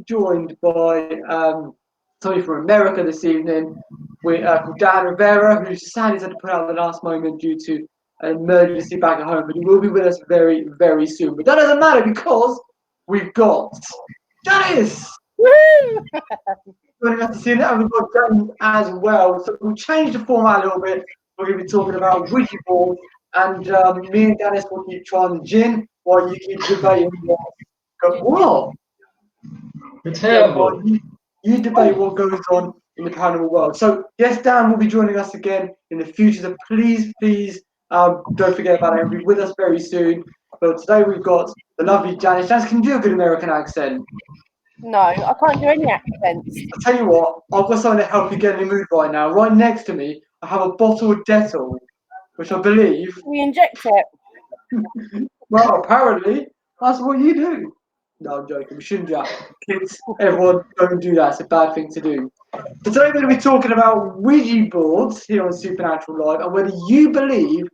joined by somebody from America this evening. We're called Dan Rivera, who sadly had to put out at the last moment due to an emergency back at home, but he will be with us very, very soon. But that doesn't matter because we've got Janis! Joining us to see that, and we've got Janis as well. So we'll change the format a little bit. We're going to be talking about Ouija boards, and me and Janis will keep trying the gin while you keep debating what? It's terrible. You debate what goes on in the paranormal world. So yes, Dan will be joining us again in the future. So please, don't forget about it. He'll be with us very soon. But today we've got the lovely Janis. Janis, can you do a good American accent? No, I can't do any accents. I'll tell you what, I've got something to help you get in the mood right now. Right next to me, I have a bottle of Dettol, which I believe... We inject it. Well, apparently, that's what you do. No, I'm joking. We shouldn't do that. Kids, everyone, don't do that. It's a bad thing to do. So today we're going to be talking about Ouija boards here on Supernatural Live and whether you believe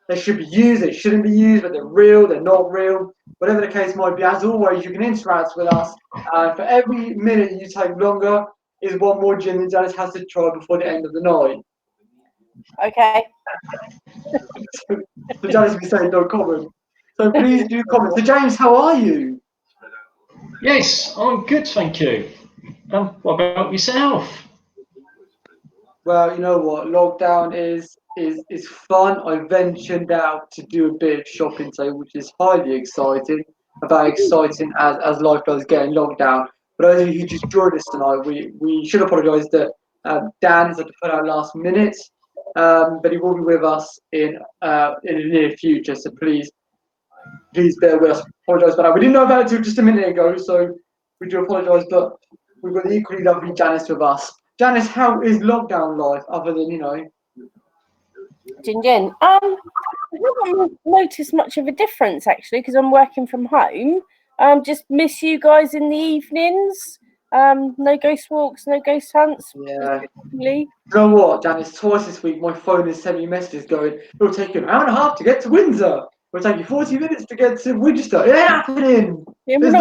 they should be used, they shouldn't be used, whether they're real, they're not real, whatever the case might be. As always, you can interact with us. For every minute you take longer is one more gin that Janis has to try before the end of the night. Okay. So Janis will be saying no comment. So please do comment. So James, how are you? Yes, I'm good, thank you. What about yourself? Well, you know what? Lockdown is fun. I ventured out to do a bit of shopping today, which is highly exciting. About exciting as life does get in lockdown. For those of you who just joined us tonight, we should apologise that Dan has had to put out last minute, but he will be with us in the near future. So please bear with us. Apologise about that. We didn't know about it until just a minute ago, so we do apologise. But we've got the equally lovely Janis with us. Janis, how is lockdown life other than, Gin. I haven't noticed much of a difference actually because I'm working from home. Just miss you guys in the evenings. No ghost walks, no ghost hunts. Yeah. You know what, Janis? Twice this week, my phone has sent me messages going, it'll take you an hour and a half to get to Windsor. It'll take you 40 minutes to get to Winchester. It ain't happening. There's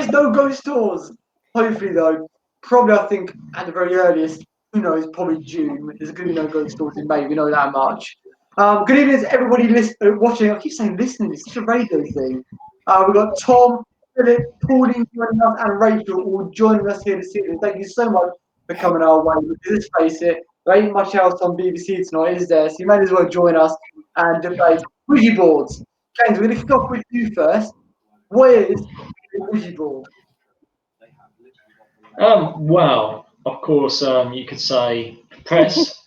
no ghost tours. Hopefully, though, probably I think at the very earliest, who knows, probably June. There's going to be no ghost tours in May. We know that much. Good evening to everybody watching. I keep saying listening. It's such a radio thing. We've got Tom, Philip, Pauline joining us, and Rachel all joining us here this evening. Thank you so much for coming our way. Let's face it, there ain't much else on BBC tonight, is there? So you may as well join us and debate Ouija boards. James, we're going to kick off with you first. What is a Ouija board? Well, of course, you could say the press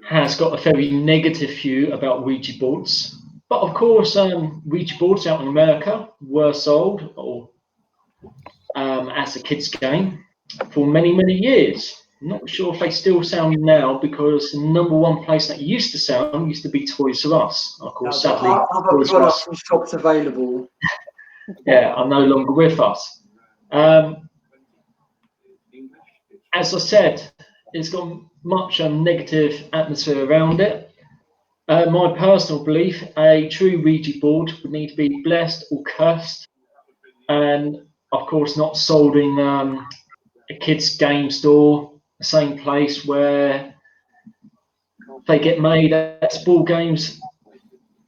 has got a very negative view about Ouija boards. But of course, Ouija boards out in America were sold or as a kids' game for many, many years. I'm not sure if they still sell now because the number one place that used to sell used to be Toys R Us. Of course, sadly, Toys R Us shops available. Yeah, are no longer with us. As I said, it's got much negative atmosphere around it. My personal belief, a true Ouija board would need to be blessed or cursed, and of course not sold in a kids' game store, the same place where they get made as ball games,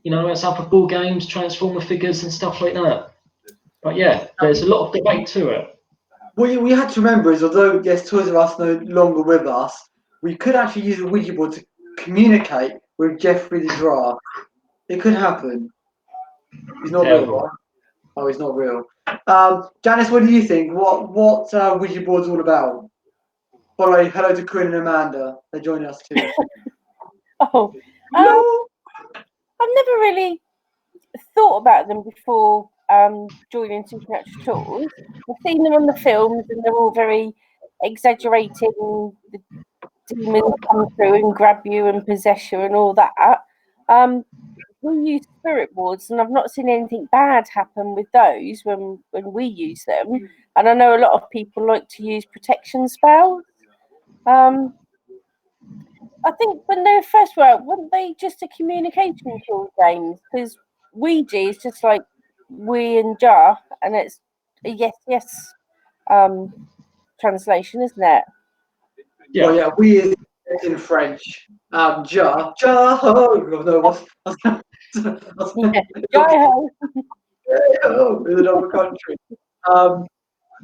as other ball games, Transformer figures and stuff like that. But yeah, there's a lot of debate to it. What we had to remember is, although yes, Toys R Us no longer with us, we could actually use a Ouija board to communicate with Jeffrey the Giraffe. It could happen. He's not real, right? Oh, he's not real. Janis, what do you think? What Ouija board's all about? By the way, hello to Quinn and Amanda. They're joining us too. I've never really thought about them before joining Supernatural Tours. I've seen them on the films and they're all very exaggerating. The demons come through and grab you and possess you and all that. We use spirit boards and I've not seen anything bad happen with those when we use them. And I know a lot of people like to use protection spells. I think when they first were out, weren't they just a communication tool, James? Because Ouija is just like we and Jar, and it's yes translation, isn't it? Yeah. Well, yeah, we is in French. No, Yeah. Jai-ho. in another country. Um,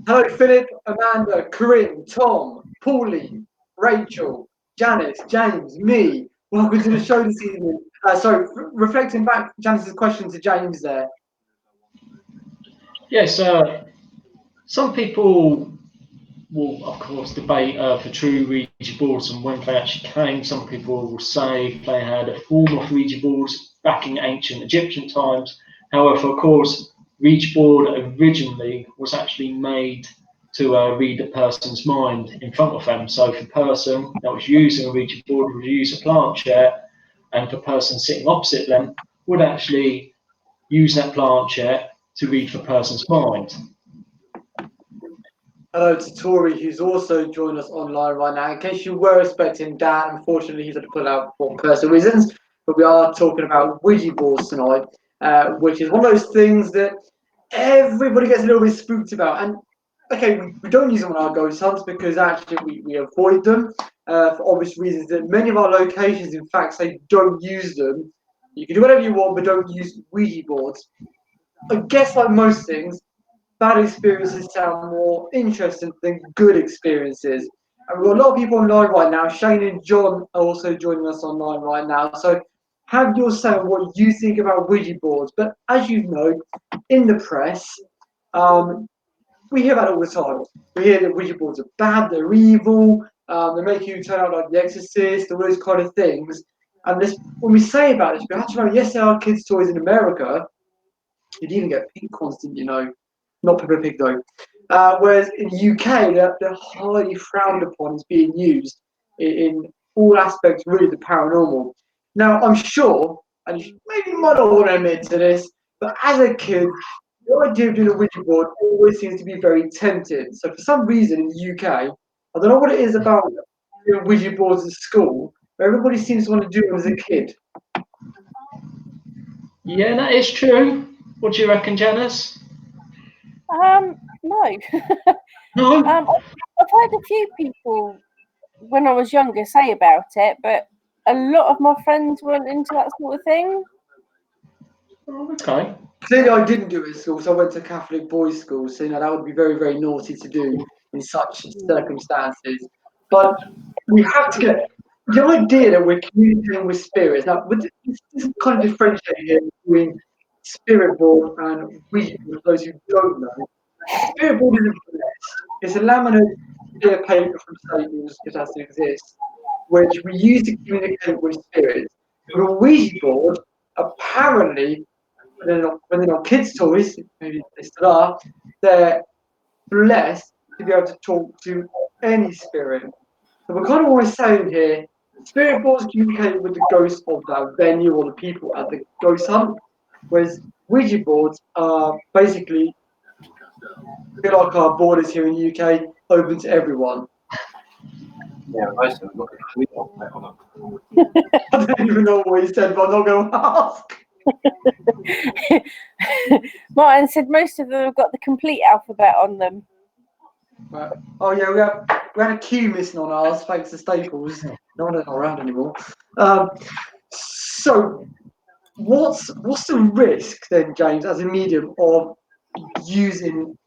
Hello, Philip, Amanda, Corinne, Tom, Pauline, Rachel, Janis, James, me. Welcome to the show this evening. Sorry, reflecting back Janice's question to James there. Yes, some people will, of course, debate for true Ouija boards and when they actually came. Some people will say they had a form of Ouija boards back in ancient Egyptian times. However, of course, Ouija board originally was actually made to read a person's mind in front of them. So if a person that was using a Ouija board would use a plant chair, and the person sitting opposite them would actually use that plant chair to read the person's mind. Hello to Tori, who's also joined us online right now. In case you were expecting Dan, unfortunately he's had to pull out for personal reasons, but we are talking about Ouija boards tonight, which is one of those things that everybody gets a little bit spooked about. And okay, we don't use them on our ghost hunts because actually we avoid them for obvious reasons. That many of our locations, in fact, say don't use them. You can do whatever you want, but don't use Ouija boards. I guess like most things, bad experiences sound more interesting than good experiences. And we've got a lot of people online right now. Shane and John are also joining us online right now. So have your say on what you think about Ouija boards. But as you know, in the press, we hear about it all the time. We hear that Ouija boards are bad, they're evil, they make you turn out like the Exorcist, all those kind of things. And this, when we say about this, we have to remember, yes, there are kids' toys in America. You'd even get pink ones, didn't you know? Not Peppa Pig though. Whereas in the UK, they're highly frowned upon as being used in all aspects, really, the paranormal. Now, I'm sure, and you maybe might not want to admit to this, but as a kid, the idea of doing a Ouija board always seems to be very tempting. So for some reason in the UK, I don't know what it is about doing Ouija boards at school, but everybody seems to want to do them as a kid. Yeah, that is true. What do you reckon, Janice? No. No. I've heard a few people when I was younger say about it, but a lot of my friends weren't into that sort of thing. Oh, okay. Clearly, I didn't do it at school, so I went to Catholic boys' school. So that would be very, very naughty to do in such circumstances. But we have to get the idea that we're communicating with spirits. Now, with this kind of differentiating here between spirit board and Ouija board, for those who don't know, spirit board isn't blessed. It's a laminate clear paper from Satan, if that still exists, which we use to communicate with spirits. But a Ouija board, apparently, when they're not kids' toys, maybe they still are, they're blessed to be able to talk to any spirit. So we're kind of always saying here, spirit boards communicate with the ghosts of that venue or the people at the ghost hunt, whereas Ouija boards are basically a bit like our borders here in the UK, open to everyone. Yeah, most of them got the tweet on that on them. I don't even know what he said, but I'm not going to ask. Martin said most of them have got the complete alphabet on them. Right. Oh yeah, we had a Q missing on ours thanks to Staples. No one's not around anymore. So what's the risk then, James, as a medium of using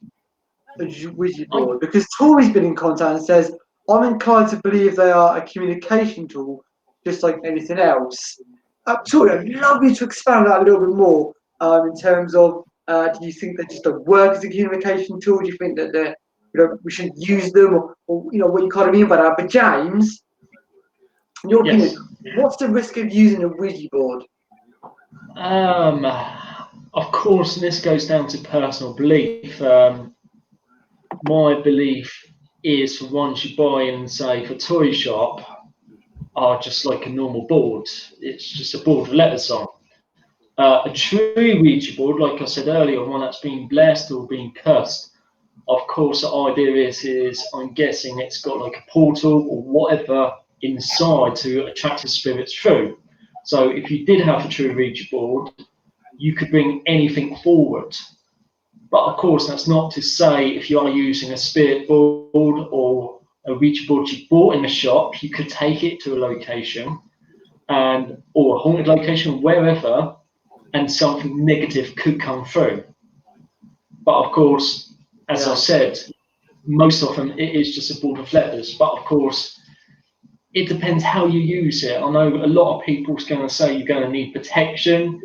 a Ouija board? Because Tori's been in contact and says, I'm inclined to believe they are a communication tool, just like anything else. Tori, I'd love you to expand that a little bit more in terms of do you think they just don't work as a communication tool? Do you think that we shouldn't use them, or what you kind of mean by that? But James, in your opinion, Yes. what's the risk of using a Ouija board? Of course, this goes down to personal belief. My belief is for ones you buy in, say, for toy shop, are just like a normal board. It's just a board with letters on. A true Ouija board, like I said earlier, one that's been blessed or been cursed. Of course, the idea is I'm guessing it's got like a portal or whatever inside to attract the spirits through. So if you did have a true Ouija board, you could bring anything forward. But of course, that's not to say if you are using a spirit board or a Ouija board you bought in the shop, you could take it to a location or a haunted location, wherever, and something negative could come through. But of course, as I said, most often it is just a board of letters. But of course, it depends how you use it. I know a lot of people's going to say you're going to need protection,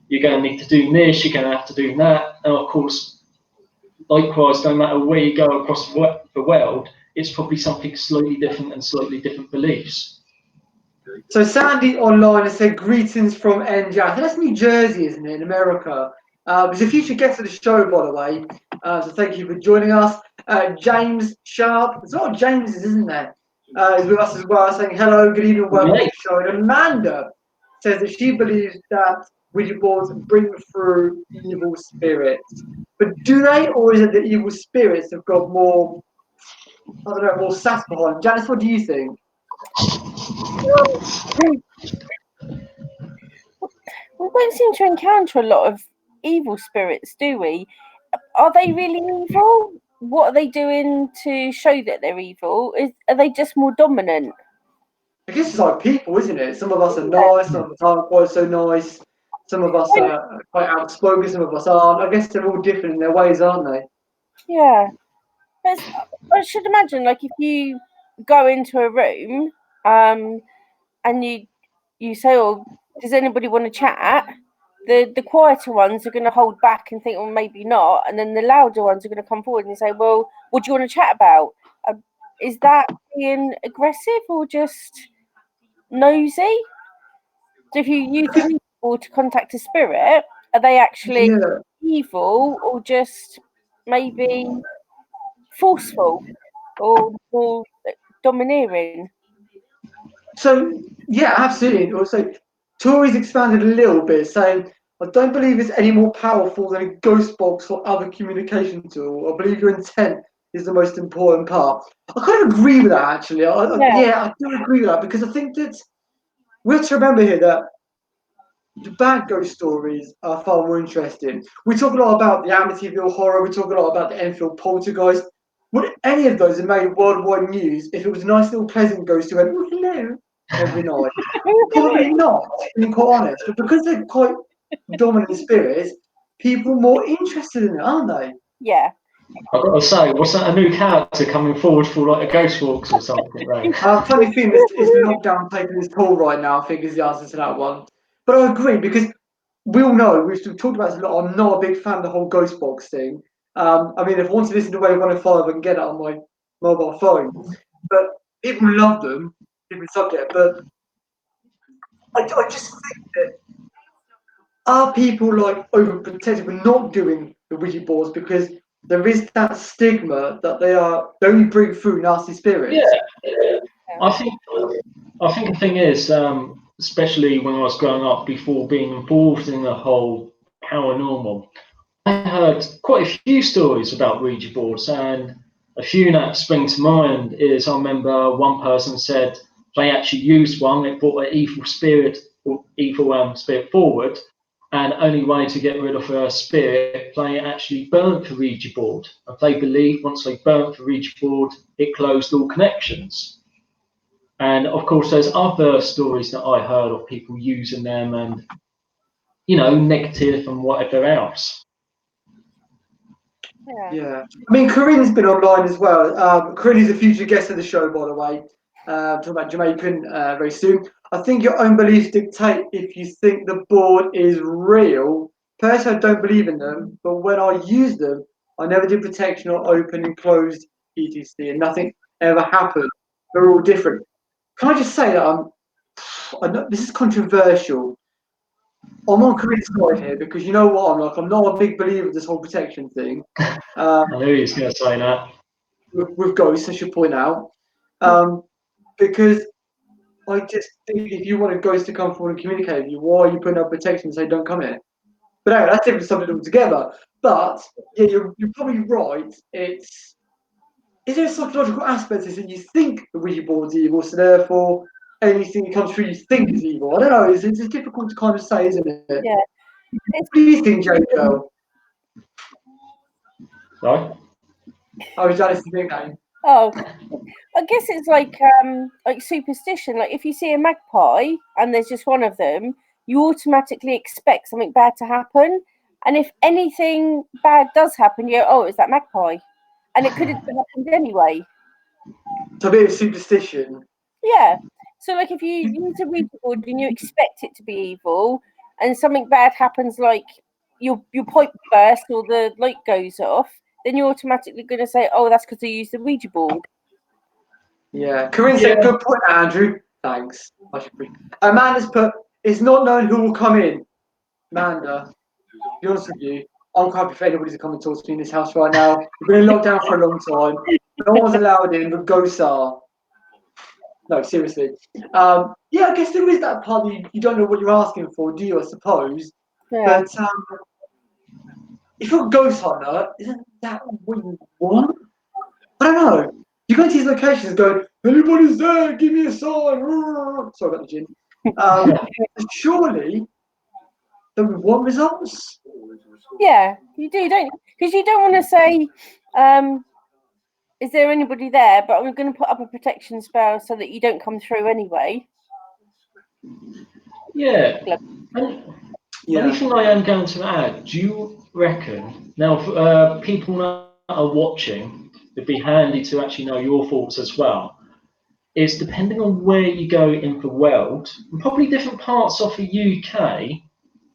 you're going to need to do this, you're going to have to do that. And of course, likewise, no matter where you go across the world, it's probably something slightly different and slightly different beliefs. So Sandy online has said greetings from NJ. That's New Jersey, isn't it, in America? There's a future guest of the show, by the way. So thank you for joining us. James Sharp. There's a lot of Jameses, isn't there? Is with us as well, saying hello, good evening, welcome to the show. And Amanda says that she believes that Ouija boards bring through evil spirits. But do they, or is it the evil spirits have got more, I don't know, more sass behind them? Janis, what do you think? We don't seem to encounter a lot of evil spirits, do we? Are they really evil? What are they doing to show that they're evil? Are they just more dominant? I guess it's like people, isn't it? Some of us are nice, some of us aren't quite so nice. Some of us are quite outspoken, some of us aren't. I guess they're all different in their ways, aren't they? Yeah. I should imagine, like, if you go into a room and you say, "Oh, does anybody want to chat?" The quieter ones are going to hold back and think, "Well, maybe not," and then the louder ones are going to come forward and say, "Well, what do you want to chat about?" Is that being aggressive or just nosy? So if you use people to contact a spirit, are they actually evil or just maybe forceful or domineering? So, yeah, absolutely. Also, Tory's expanded a little bit, saying, I don't believe it's any more powerful than a ghost box or other communication tool. I believe your intent is the most important part. I kind of agree with that, actually. I do agree with that because I think that we have to remember here that the bad ghost stories are far more interesting. We talk a lot about the Amityville horror, we talk a lot about the Enfield poltergeist. Would any of those have made worldwide news if it was a nice little pleasant ghost who went, oh, hello, every night? Probably not, being quite honest. But because they're quite dominant spirits, people are more interested in it, aren't they? Yeah. I've got to say, was that a new character coming forward for like a ghost walks or something, right? Funny thing is lockdown taking its toll right now, I think is the answer to that one. But I agree because we all know, we've talked about this a lot, I'm not a big fan of the whole ghost box thing. I mean, if I want to listen to Wave 105, I can get it on my mobile phone. But people love them, different subject. But I just think that are people like overprotective for not doing the Ouija boards because there is that stigma that they only bring through nasty spirits. Yeah. I think the thing is, especially when I was growing up, before being involved in the whole paranormal, I heard quite a few stories about Ouija boards, and a few that spring to mind is I remember one person said they actually used one. It brought an evil spirit spirit forward, and only way to get rid of a spirit, they actually burnt the Ouija board. And they believe once they burnt the Ouija board, it closed all connections. And of course, there's other stories that I heard of people using them and, negative and whatever else. Yeah. I mean, Corinne's been online as well. Corinne is a future guest of the show, by the way. Talking about Jamaican very soon. I think your own beliefs dictate if you think the board is real. Personally, I don't believe in them, but when I use them, I never did protection or open and closed ETC, and nothing ever happened. They're all different. Can I just say that I know, this is controversial. I'm on Corinne's side here because you know what I'm like. I'm not a big believer of this whole protection thing. I knew he was going to say that. With ghosts, I should point out, because I just think if you want a ghost to come forward and communicate with you, why are you putting up protection and say don't come here? But anyway, that's different subject altogether. But yeah, you're probably right. Is there a psychological aspect to this that you think the Ouija board's evil, so therefore anything that comes through you think is evil? I don't know. It's difficult to kind of say, isn't it? Yeah. What do you think, Jojo? Sorry? I was Janis' nickname. Oh, I guess it's like superstition. Like if you see a magpie and there's just one of them, you automatically expect something bad to happen. And if anything bad does happen, you go, "Oh, it's that magpie," and it could have happened anyway. So a bit of superstition. Yeah. So like if you use a Ouija board and you expect it to be evil, and something bad happens, like your pipe bursts or the light goes off, then you're automatically going to say, "Oh, that's because I used the Ouija board." Yeah. Corinne Yeah. said, good point, Andrew. Thanks. I should be. Amanda's put, it's not known who will come in. Amanda, to be honest with you, I'm quite happy for anybody to come and talk to me in this house right now. We've been in lockdown for a long time. No one's allowed in, but ghosts are. No, seriously. Yeah, I guess there is that part that you don't know what you're asking for, do you, I suppose? Yeah. But if you're a ghost hunter, isn't that what you want? I don't know. You go into these locations going, anybody's there, give me a sign. Sorry about the gin. Surely they would want results. Yeah, you do, don't you? Because you don't want to say, "Is there anybody there?" But I'm going to put up a protection spell so that you don't come through anyway. Yeah. And Yeah. only thing I am going to add, do you reckon, now people that are watching, it'd be handy to actually know your thoughts as well, is depending on where you go in the world, and probably different parts of the UK,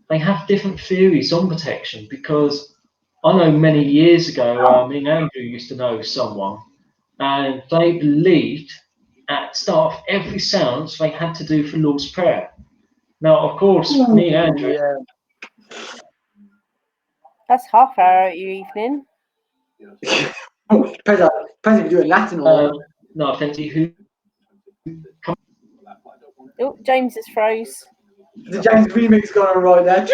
they have different theories on protection because I know many years ago, me and Andrew used to know someone, and they believed at the start of every seance they had to do the Lord's Prayer. Now, of course, me and Andrew, Yeah. That's half hour at your evening. Depends if you do it Latin or not. no offense to you, Oh, James is froze. The James remix going on right there.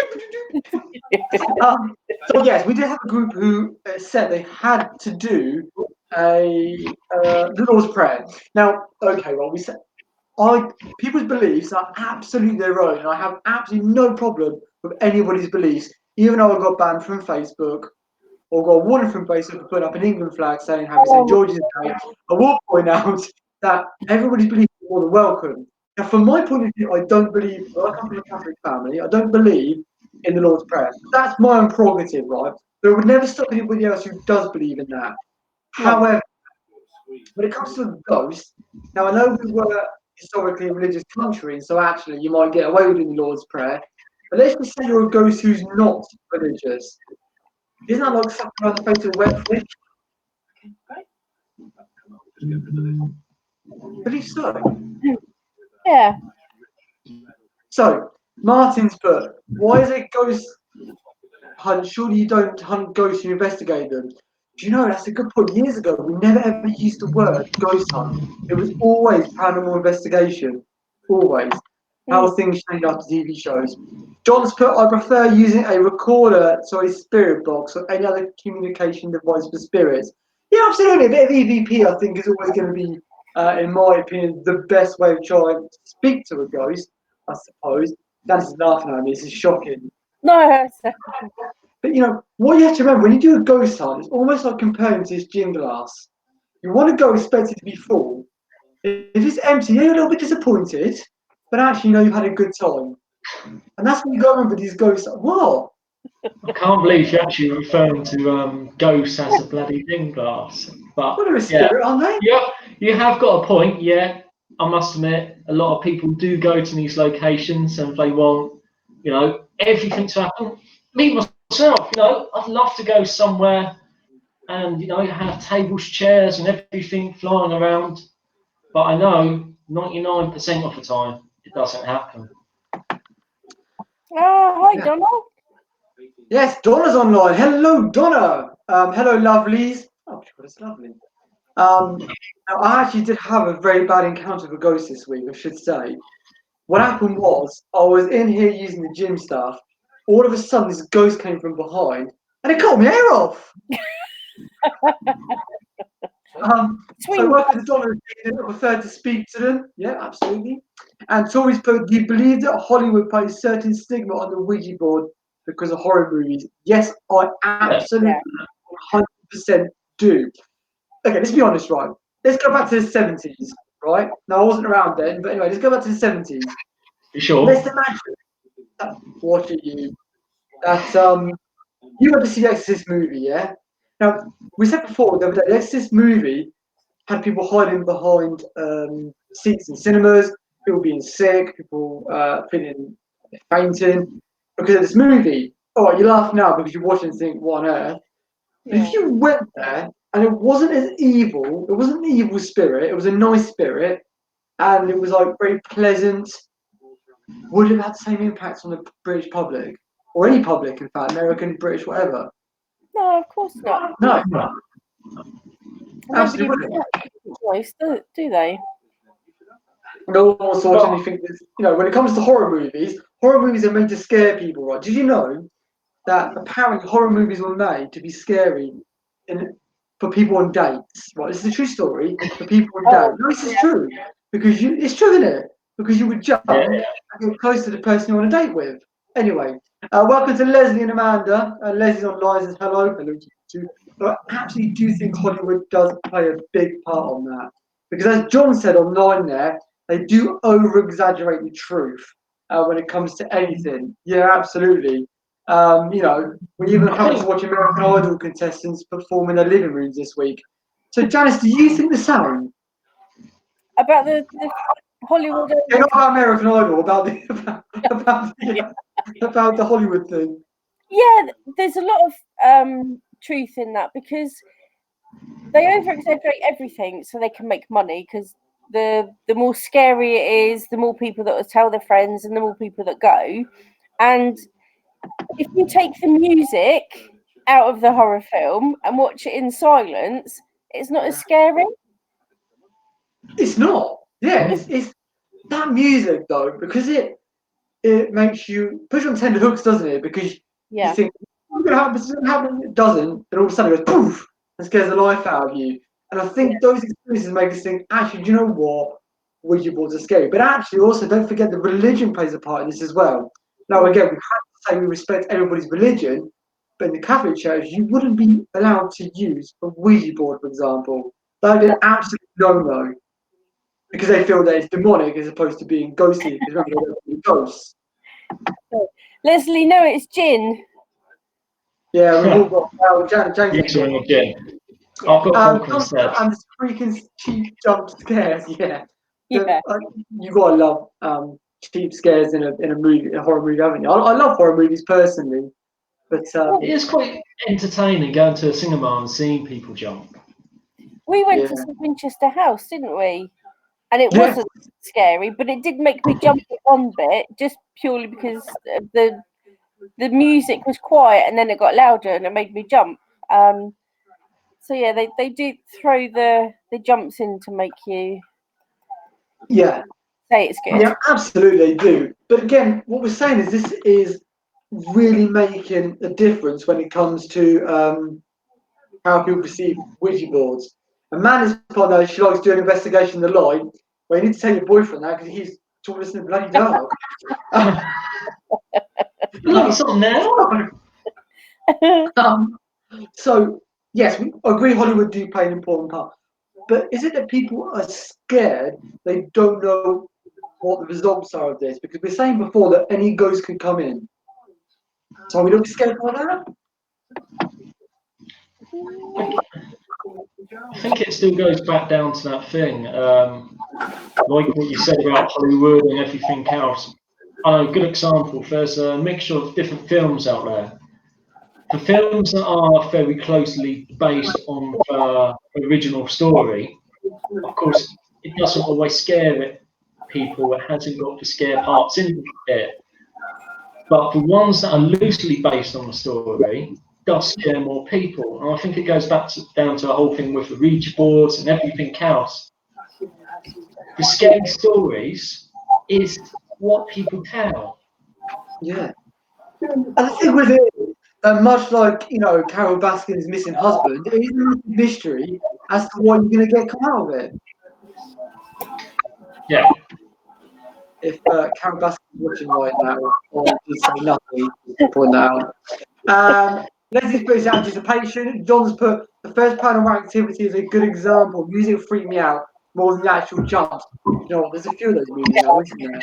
So yes, we did have a group who said they had to do the Lord's Prayer. Now, okay, well, we said people's beliefs are absolutely their own, and I have absolutely no problem with anybody's beliefs, even though I got banned from Facebook or got a warning from Facebook for putting up an England flag saying Happy St. George's Day. I will point out that everybody's beliefs are more than welcome. Now, from my point of view, I don't believe, well, I come from a Catholic family, I don't believe in the Lord's Prayer. That's my own prerogative, right? But it would never stop anybody else who does believe in that. However, when it comes to a ghost, now I know we were historically a religious country, and so actually you might get away with doing the Lord's Prayer. But let's just say you're a ghost who's not religious. Isn't that like sucking on the face of a wet fish? Believe so. Yeah. So, Martin's book. Why is it ghost hunt? Surely you don't hunt ghosts, you investigate them. Do you know, that's a good point. Years ago, we never ever used the word ghost hunt. It was always paranormal investigation. Always. How things change after TV shows. John's put, I prefer using a recorder, spirit box, or any other communication device for spirits. Yeah, absolutely. A bit of EVP, I think, is always going to be, in my opinion, the best way of trying to speak to a ghost, I suppose. That's laughing at me. This is shocking. No. But you know, what you have to remember when you do a ghost hunt, it's almost like comparing to this gin glass. You want to go expect it to be full. If it's empty, you're a little bit disappointed, but actually, you know, you've had a good time. And that's what you got to remember these ghosts. What? I can't believe you're actually referring to ghosts as a bloody gin glass. But Well, they're a yeah, spirit, aren't they? yeah, you have got a point. Yeah, I must admit, a lot of people do go to these locations and they want, you know, everything to happen. Me myself, you know, I'd love to go somewhere and you know have tables, chairs, and everything flying around. But I know 99% of the time it doesn't happen. Hi, Yeah. Donna. Yes, Donna's online. Hello, Donna. Hello, lovelies. Oh, that's lovely. Now, I actually did have a very bad encounter with a ghost this week, I should say. What happened was, I was in here using the gym stuff. All of a sudden, this ghost came from behind, and it cut my hair off. So Swing. working with Donna, I prefer to speak to them. Yeah, absolutely. And Tori's put, do you believe that Hollywood plays certain stigma on the Ouija board because of horror movies? Yes, I absolutely Yeah. 100% do. Okay, let's be honest, right? Let's go back to the 70s, right? No, I wasn't around then, but anyway, let's go back to the 70s. You sure? Let's imagine that, what are you? That you went to see the Exorcist movie, yeah? Now, we said before the Exorcist movie had people hiding behind seats in cinemas, people being sick, people feeling fainting because of this movie. Oh, you laugh now because you watch it and think, what on earth? But if you went there and it wasn't as evil, it wasn't an evil spirit, it was a nice spirit, and it was like very pleasant, would it have had the same impact on the British public? Or any public, in fact, American, British, whatever? No, of course not. No, Nobody absolutely wouldn't. choice, do they? No one saw anything that's, when it comes to horror movies are made to scare people, right? Did you know that apparently horror movies were made to be scary for people on dates, right? This is a true story for people on dates. No, this is true because it's true, isn't it? Because you would jump and get close to the person you're on a date with. Anyway, welcome to Leslie and Amanda. Leslie's online says hello to you too. But I actually do think Hollywood does play a big part on that because, as John said online there, they do over-exaggerate the truth when it comes to anything. Yeah, absolutely. We even happened to watch American Idol contestants perform in their living rooms this week. So, Janis, do you think the same? About the Hollywood? Yeah, not about American Idol, about the Hollywood thing. Yeah, there's a lot of truth in that because they over-exaggerate everything so they can make money. Because the more scary it is, the more people that will tell their friends, and the more people that go. And if you take the music out of the horror film and watch it in silence, it's not as scary. It's not. Yeah, it's that music though, because it makes you push on tender hooks, doesn't it? Because you think what's going to happen, it's going to happen, it doesn't, and all of a sudden it goes poof and scares the life out of you. And I think those experiences make us think, actually, do you know what? Ouija boards are scary. But actually, also, don't forget the religion plays a part in this as well. Now, again, we have to say we respect everybody's religion, but in the Catholic Church, you wouldn't be allowed to use a Ouija board, for example. That would be an absolute no-no. Because they feel that it's demonic as opposed to being ghostly. Because remember, they're ghosts. Leslie, no, it's gin. Yeah, we've all got James. Usually gin. I've got vodka instead. And the freaking cheap jump scares. Yeah. Yeah. You gotta love cheap scares in a movie, a horror movie, haven't you? I love horror movies personally, but it is quite entertaining going to a cinema and seeing people jump. We went to St Winchester House, didn't we? And it wasn't scary, but it did make me jump one bit, just purely because the music was quiet and then it got louder and it made me jump. So yeah, they do throw the jumps in to make you say it's good. Yeah, absolutely they do. But again, what we're saying is this is really making a difference when it comes to how people perceive Ouija boards. A man is upon those, she likes doing an investigation of the light. Well, you need to tell your boyfriend that because he's talking to the bloody dark. Look, it's on now. So, yes, we agree Hollywood do play an important part. But is it that people are scared they don't know what the results are of this? Because we're saying before that any ghost could come in. So are we not scared by that? I think it still goes back down to that thing, like what you said about Hollywood and everything else. A good example, there's a mixture of different films out there. For films that are very closely based on the original story, of course, it doesn't always scare people. It hasn't got the scare parts in it. But the ones that are loosely based on the story does scare more people. And I think it goes down to the whole thing with the Ouija boards and everything else. The scary stories is what people tell. Yeah. And the thing with it, much like, Carol Baskin's missing husband, it is a mystery as to what you're going to get come out of it. Yeah. If Carol Baskin's watching right now, or just say nothing, just to point that out. Leslie's put his anticipation. John's put the first paranormal activity is a good example. Music freaked me out more than the actual jumps. You know, there's a few of those movies now, isn't there?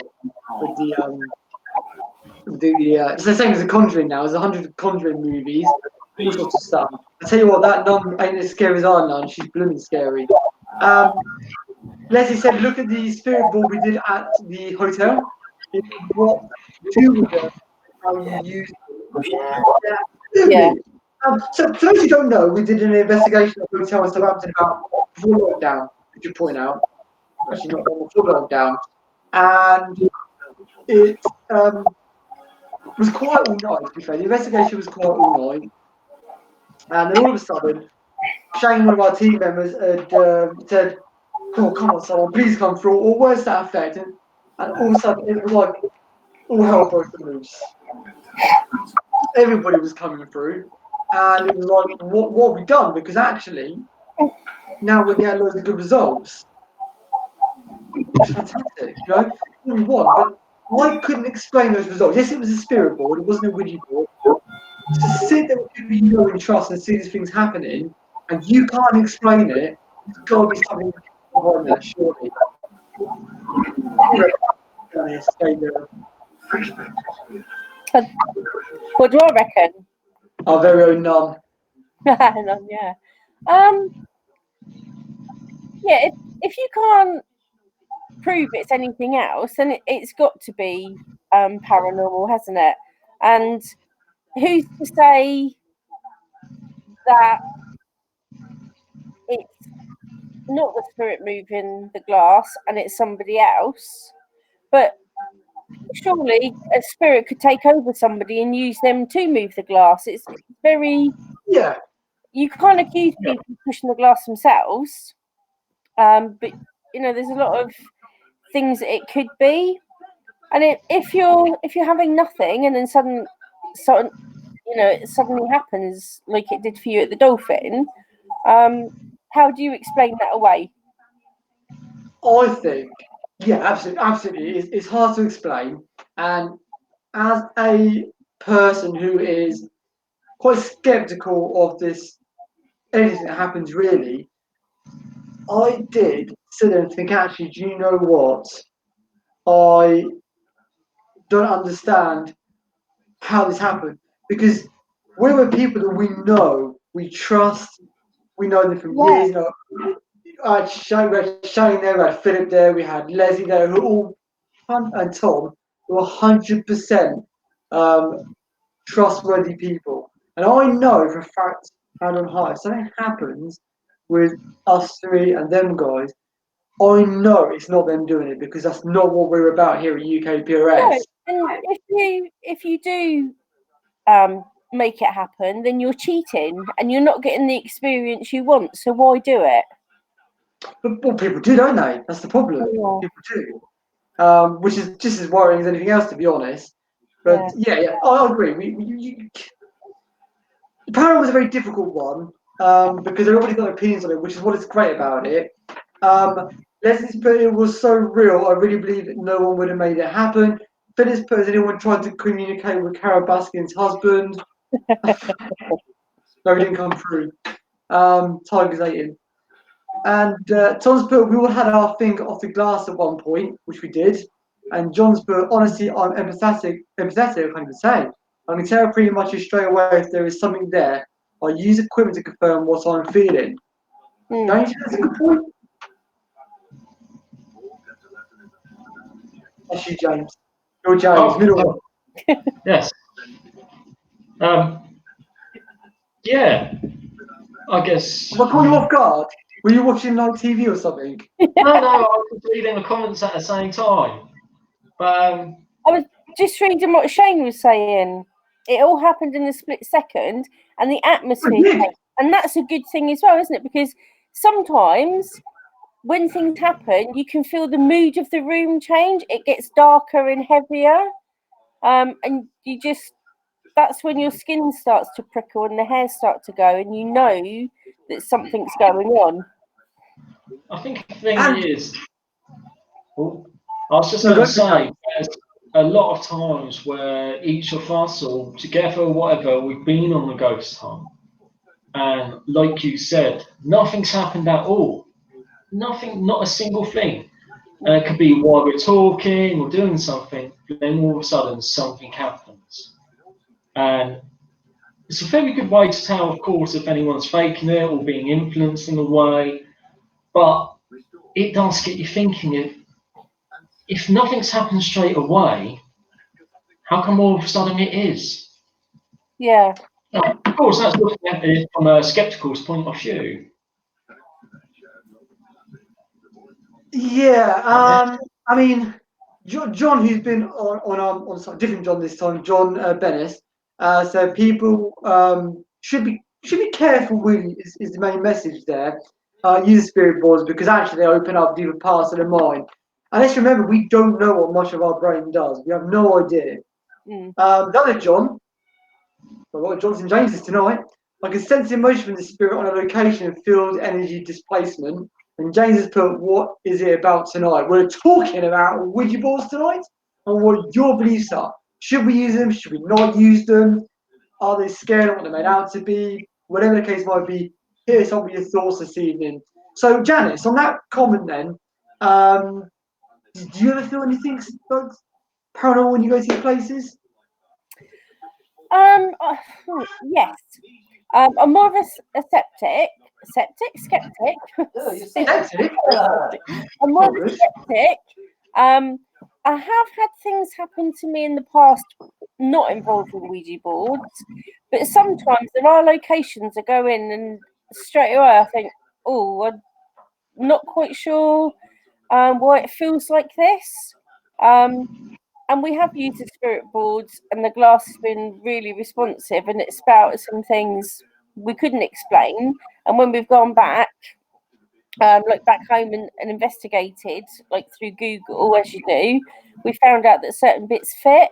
With it's the same as the Conjuring now. There's 100 Conjuring movies, all sorts of stuff. I tell you what, that nun ain't as scary as our nun. She's blooming scary. Leslie said, "Look at the spirit board we did at the hotel. It's what to do with it, how you use it." Yeah. So, for those who don't know, we did an investigation of the hotel in Southampton about before lockdown, which you point out. Actually, not before lockdown. And it was quiet all night, to be fair. The investigation was quiet all night. And then all of a sudden, Shane, one of our team members, had said, "Oh, come on, someone, please come through," or words to that effect. And all of a sudden, it was like all hell broke loose. Everybody was coming through. And it was like, what have we done? Because actually, now we're getting loads of good results. It's fantastic, you know? What we want, but I couldn't explain those results. Yes, it was a spirit board, it wasn't a Ouija board. To sit there with people you know and trust and see these things happening, and you can't explain it, it's got to be something behind that, surely. What do I reckon? Our very own nun. Yeah. Yeah, if you can't prove it's anything else, then it's got to be paranormal, hasn't it? And who's to say that it's not the spirit moving the glass and it's somebody else? But surely a spirit could take over somebody and use them to move the glass. It's very, Yeah. you can't accuse people of pushing the glass themselves. But you know, there's a lot of things that it could be. And if you're having nothing and then suddenly it suddenly happens like it did for you at the Dolphin, how do you explain that away? I think, yeah, absolutely. It's hard to explain. And as a person who is quite skeptical of this, anything that happens really, I did sit there and think, actually, do you know what? I don't understand how this happened because we're with people that we know, we trust, we know them from years. You know, we had Shane there, we had Philip there, we had Leslie there, who all and Tom were 100% trustworthy people. And I know for a fact, hand on heart, if something happens with us three and them guys, I know it's not them doing it because that's not what we're about here at UKPRS. No, and if you do make it happen, then you're cheating and you're not getting the experience you want. So why do it? But well, people do, don't they? That's the problem. Yeah. People do. Which is just as worrying as anything else, to be honest. But yeah, I agree. The paranormal was a very difficult one because everybody's got opinions on it, which is what is great about it. Leslie's put it was so real. I really believe that no one would have made it happen. Phyllis put, has anyone tried to communicate with Carol Baskin's husband? No, he didn't come through. Tiger's ate him. And Tom's put, we all had our finger off the glass at one point, which we did. And John's put, honestly, I'm empathetic, I can't even say. I can tell pretty much straight away if there is something there. I use equipment to confirm what I'm feeling. Don't you think that's a good point? That's you, James. You're James, middle one. Yes. Yeah. I guess. Have I caught you off guard? Were you watching like TV or something? No, I was reading the comments at the same time. But I was just reading what Shane was saying. It all happened in a split second, and the atmosphere changed. And that's a good thing as well, isn't it? Because sometimes when things happen, you can feel the mood of the room change. It gets darker and heavier, and you just—that's when your skin starts to prickle and the hair starts to go, and you know that something's going on. I think the thing is, I was just going to say, a lot of times where each of us or together or whatever, we've been on the ghost hunt. And like you said, nothing's happened at all. Nothing, not a single thing. And it could be while we're talking or doing something, then all of a sudden something happens. And it's a very good way to tell, of course, if anyone's faking it or being influenced in a way. But it does get you thinking, if nothing's happened straight away, how come all of a sudden it is? Yeah. Now, of course, that's looking at it from a skeptical point of view. Yeah, I mean, John, who's been on some different John this time, John Bennis, so people should be careful. Really, is the main message there. Use spirit boards because actually they open up different parts of the mind. And let's remember, we don't know what much of our brain does. We have no idea. The other John, I've got Johnson James's tonight. I can sense emotion from the spirit on a location and field energy displacement. And James has put, what is it about tonight? We're talking about Ouija boards tonight and what your beliefs are. Should we use them? Should we not use them? Are they scary of what they're made out to be? Whatever the case might be, here's some of your thoughts this evening. So, Janis, on that comment then, do you ever feel anything like paranormal when you go to these places? Yes. I'm more of a skeptic. I'm more of a skeptic. I have had things happen to me in the past, not involving Ouija boards, but sometimes there are locations I go in and straight away I think, oh, I'm not quite sure why it feels like this. And we have used the spirit boards, and the glass has been really responsive, and it spouted some things we couldn't explain. And when we've gone back, like back home and investigated, like through Google, as you do, we found out that certain bits fit.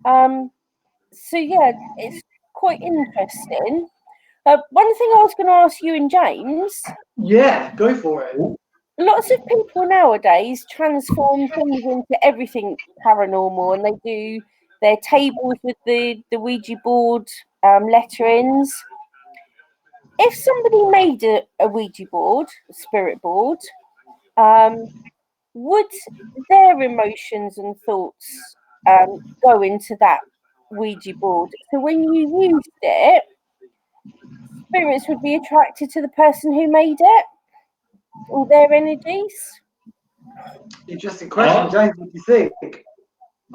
So yeah, it's quite interesting. One thing I was going to ask you and James. Yeah, go for it. Lots of people nowadays transform things into everything paranormal, and they do their tables with the Ouija board letterings. If somebody made a Ouija board, a spirit board, would their emotions and thoughts go into that Ouija board? So when you used it, spirits would be attracted to the person who made it, all their energies. Interesting question, James. What do you think?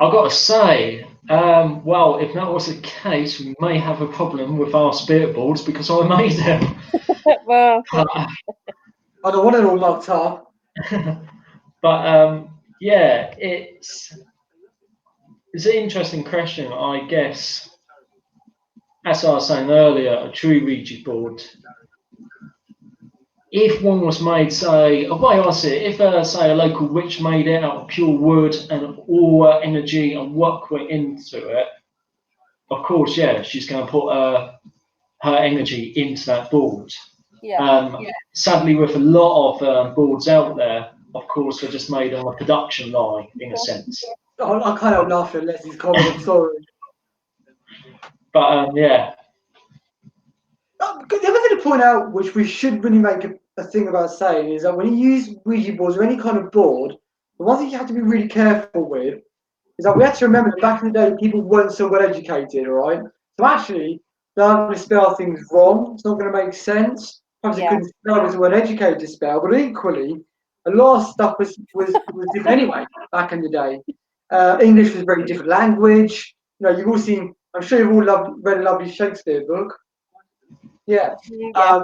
I've got to say, well, if that was the case, we may have a problem with our spirit boards because I made them. Well, I don't want it all marked up. But yeah, it's an interesting question, I guess. As I was saying earlier, a true Ouija board. If one was made, say, the way I see it, if say a local witch made it out of pure wood and all her energy and work went into it, of course, yeah, she's going to put her energy into that board. yeah. Sadly, with a lot of boards out there, of course, they're just made on a production line, in a sense. I can't help laughing unless he's commenting. Sorry. But yeah. The other thing to point out, which we should really make a thing about saying, is that when you use Ouija boards or any kind of board, the one thing you have to be really careful with is that we have to remember that back in the day, people weren't so well educated, all right? So actually, they're going to spell things wrong. It's not going to make sense. Perhaps they couldn't spell because they weren't educated to spell, but equally, a lot of stuff was different anyway back in the day. English was a very different language. You know, you've all seen, I'm sure you've all read a lovely Shakespeare book. Yeah,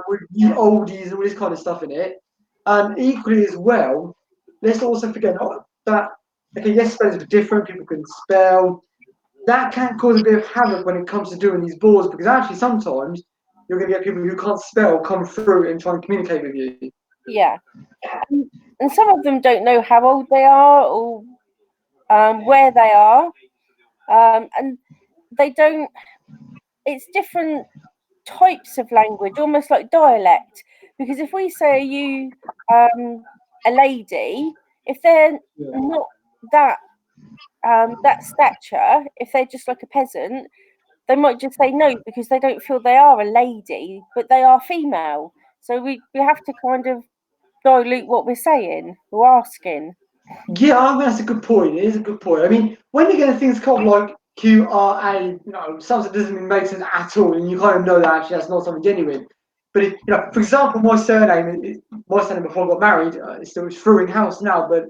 with the oldies, all this kind of stuff in it. And equally as well, let's also forget that, okay, yes, spellings are different, people can spell. That can cause a bit of havoc when it comes to doing these boards because actually sometimes you're going to get people who can't spell come through and try and communicate with you. Yeah. And some of them don't know how old they are or where they are. And they don't, it's different types of language, almost like dialect. Because if we say you a lady, if they're not that that stature, if they're just like a peasant, they might just say no because they don't feel they are a lady, but they are female. So we have to kind of dilute what we're saying or asking. Yeah, I mean, that's a good point. It is a good point. I mean, when you get things called like QRA, something that doesn't make sense at all, and you kind of know that actually that's not something genuine. But for example, my surname before I got married, it's still Fruing House now, but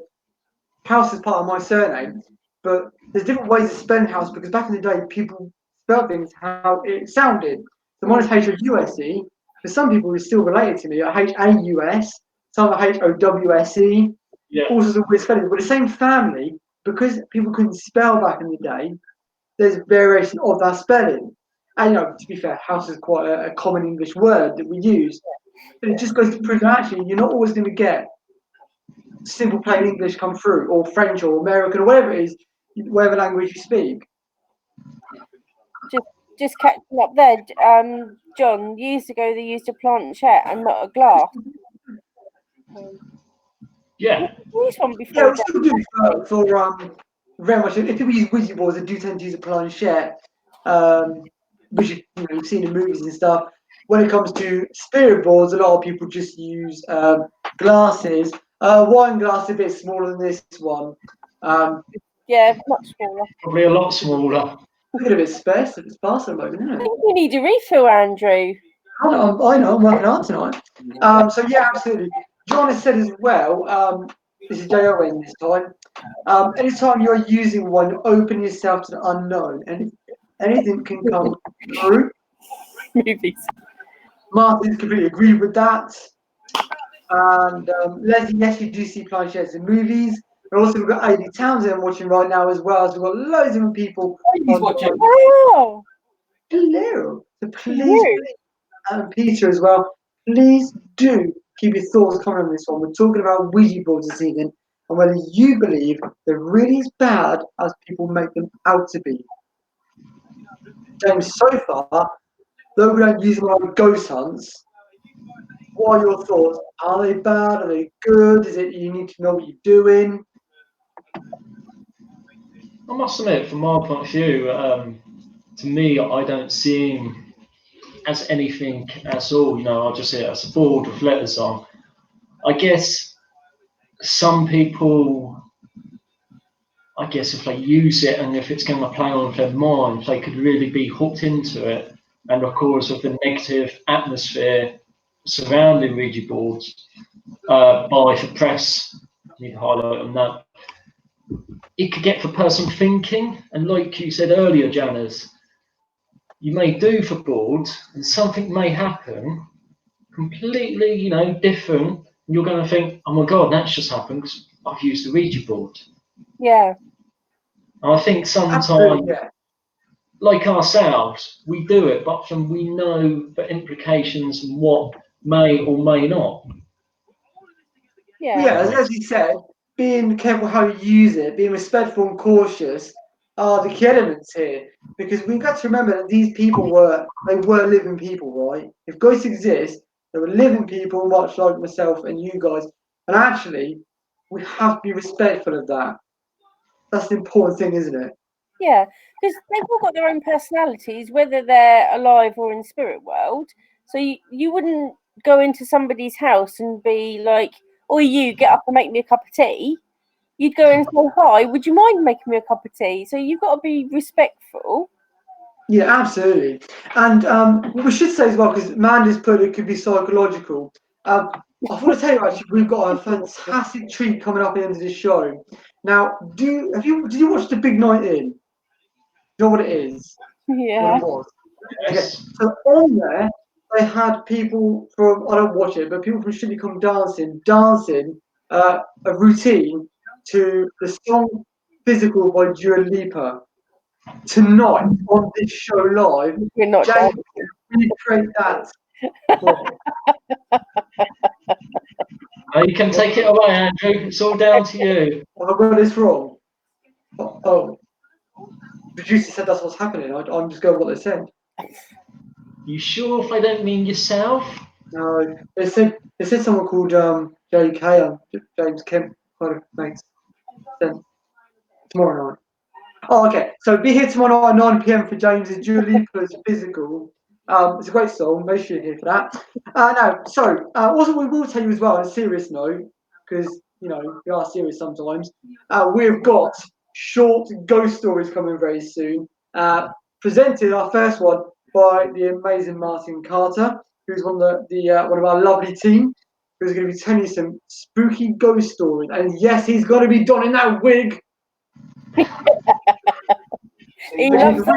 House is part of my surname. But there's different ways of spelling House because back in the day, people spelled things how it sounded. So mine is House, but some people are still related to me are Haus, some are Howse. Yeah. All sorts of weird spelling. But the same family, because people couldn't spell back in the day, there's variation of that spelling. And to be fair, house is quite a common English word that we use. But it just goes to prove that actually you're not always going to get simple plain English come through, or French or American or whatever it is, whatever language you speak. Just catching up there, John. Years ago, they used a planchette and not a glass. Yeah. Used one Yeah, before. we still do for very much. If people use Ouija boards, they do tend to use a planchette, which you've seen in movies and stuff. When it comes to spirit boards, a lot of people just use glasses. One glass a bit smaller than this one. Yeah, much smaller. Probably a lot smaller. Look at a bit sparse at the moment, isn't I it? think you need a refill, Andrew. I know, I'm working hard tonight. So yeah, absolutely. John has said as well, this is J-O-N this time. Anytime you're using one, open yourself to the unknown, and anything can come through. Movies. Martin's completely agreed with that. And Leslie, yes, you do see planchettes in movies. And also, we've got Amy Townsend watching right now as well. So we've got loads of different people. He's watching. Oh, Hello. So please, you. and Peter as well, please do keep your thoughts coming on this one. We're talking about Ouija boards this evening and whether you believe they're really as bad as people make them out to be. James, so far, though we don't use them on ghost hunts, what are your thoughts? Are they bad? Are they good? Is it you need to know what you're doing? I must admit, from my point of view, to me, I don't see him as anything at all. I just see it as a board with letters on. I guess some people, if they use it and if it's going to play on their mind, they could really be hooked into it. And of course, with the negative atmosphere surrounding Ouija boards by the press, I need to highlight on that, it could get the person thinking. And like you said earlier, Janis, you may do the board and something may happen completely, different. And you're going to think, oh my God, that's just happened because I've used the Ouija board. Yeah. And I think sometimes, Absolutely, yeah. like ourselves, we do it, but then we know the implications and what may or may not. Yeah. As you said, being careful how you use it, being respectful and cautious are the key elements here. Because we've got to remember that these people were living people, right? If ghosts exist, they were living people, much like myself and you guys. And actually, we have to be respectful of that. That's the important thing, isn't it? Yeah, because they've all got their own personalities, whether they're alive or in spirit world. So you wouldn't go into somebody's house and be like, "Oh, you get up and make me a cup of tea." You'd go and say, "Hi, would you mind making me a cup of tea?" So you've got to be respectful. Yeah, absolutely. And what we should say as well, because Mandy's put it could be psychological. I want to tell you actually, we've got a fantastic treat coming up at the end of this show. Now, did you watch The Big Night In? You know what it is? What Yeah. it was? Okay, Yes. so on there, they had people from, I don't watch it, but people from Strictly Come dancing a routine to the song Physical by Dua Lipa. Tonight on this show live, You're not James done. can recreate that. You can take it away, Andrew. It's all down to you. Have I got this wrong? Oh, the producer said that's what's happening. I'm just going with what they said. You sure if they don't mean yourself? No, they said someone called JK. James Kemp kind of makes sense. Tomorrow night. Oh, okay. So be here tomorrow night at 9 p.m. for James's Dua Lipa's Physical. It's a great song. Make sure you're here for that. No, so also we will tell you as well on a serious note, because we are serious sometimes. We've got short ghost stories coming very soon. Presented our first one by the amazing Martin Carter, who's one of one of our lovely team, who's going to be telling you some spooky ghost stories. And yes, he's going to be donning that wig. He loves that.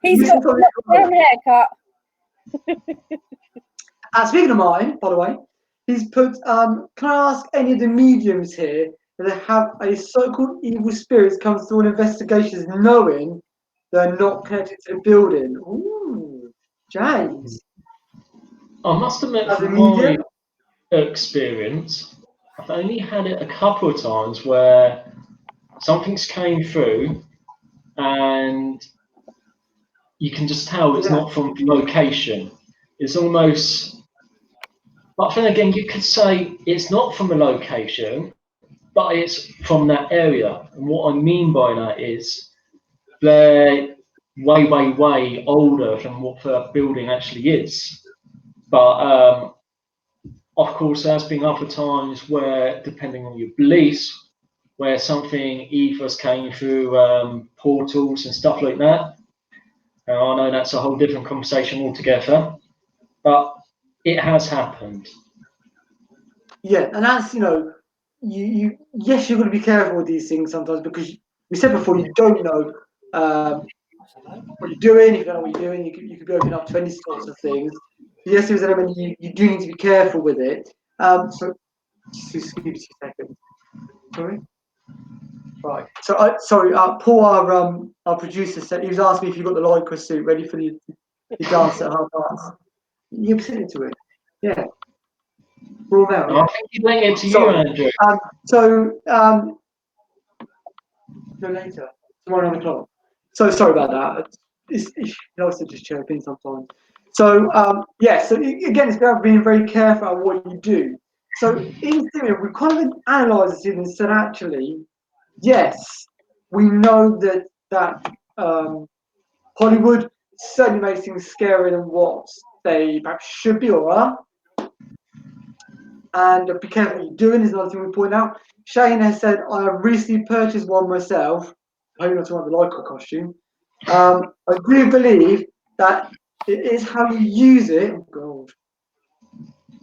He's got a haircut. Speaking of mine, by the way, he's put, can I ask any of the mediums here that have a so-called evil spirits come through an investigation knowing they're not connected to the building? Ooh, James. I must admit, As a from my medium? experience, I've only had it a couple of times where something's came through and you can just tell it's not from the location. It's almost, but then again, you could say it's not from a location, but it's from that area. And what I mean by that is they're way, way, way older than what the building actually is. But of course, there's been other times where, depending on your beliefs, where something either came through portals and stuff like that. Now, I know that's a whole different conversation altogether, but it has happened. Yeah, and that's, yes, you're going to be careful with these things sometimes because we said before, you don't know what you're doing. If you don't know what you're doing, you could be opening up to any sorts of things. Yes, there's an element you do need to be careful with it. So, just give me 2 seconds. Sorry. Right. So, sorry. Paul, our producer, said he was asking me if you got the lycra suit ready for the dance at 30:30. You're sitting to it. Yeah. We're all there. I think he's laying it to you, Andrew. No, later. Tomorrow 9 o'clock. So sorry about that. It's also just chirping sometimes. So so again, it's about being very careful about what you do. So in theory, we kind of analysed it and said, actually, yes, we know that Hollywood certainly makes things scarier than what they perhaps should be or are. And be careful what you're doing is another thing we point out. Shane has said, I have recently purchased one myself. I hope not to want the lycra costume. I do believe that it is how you use it,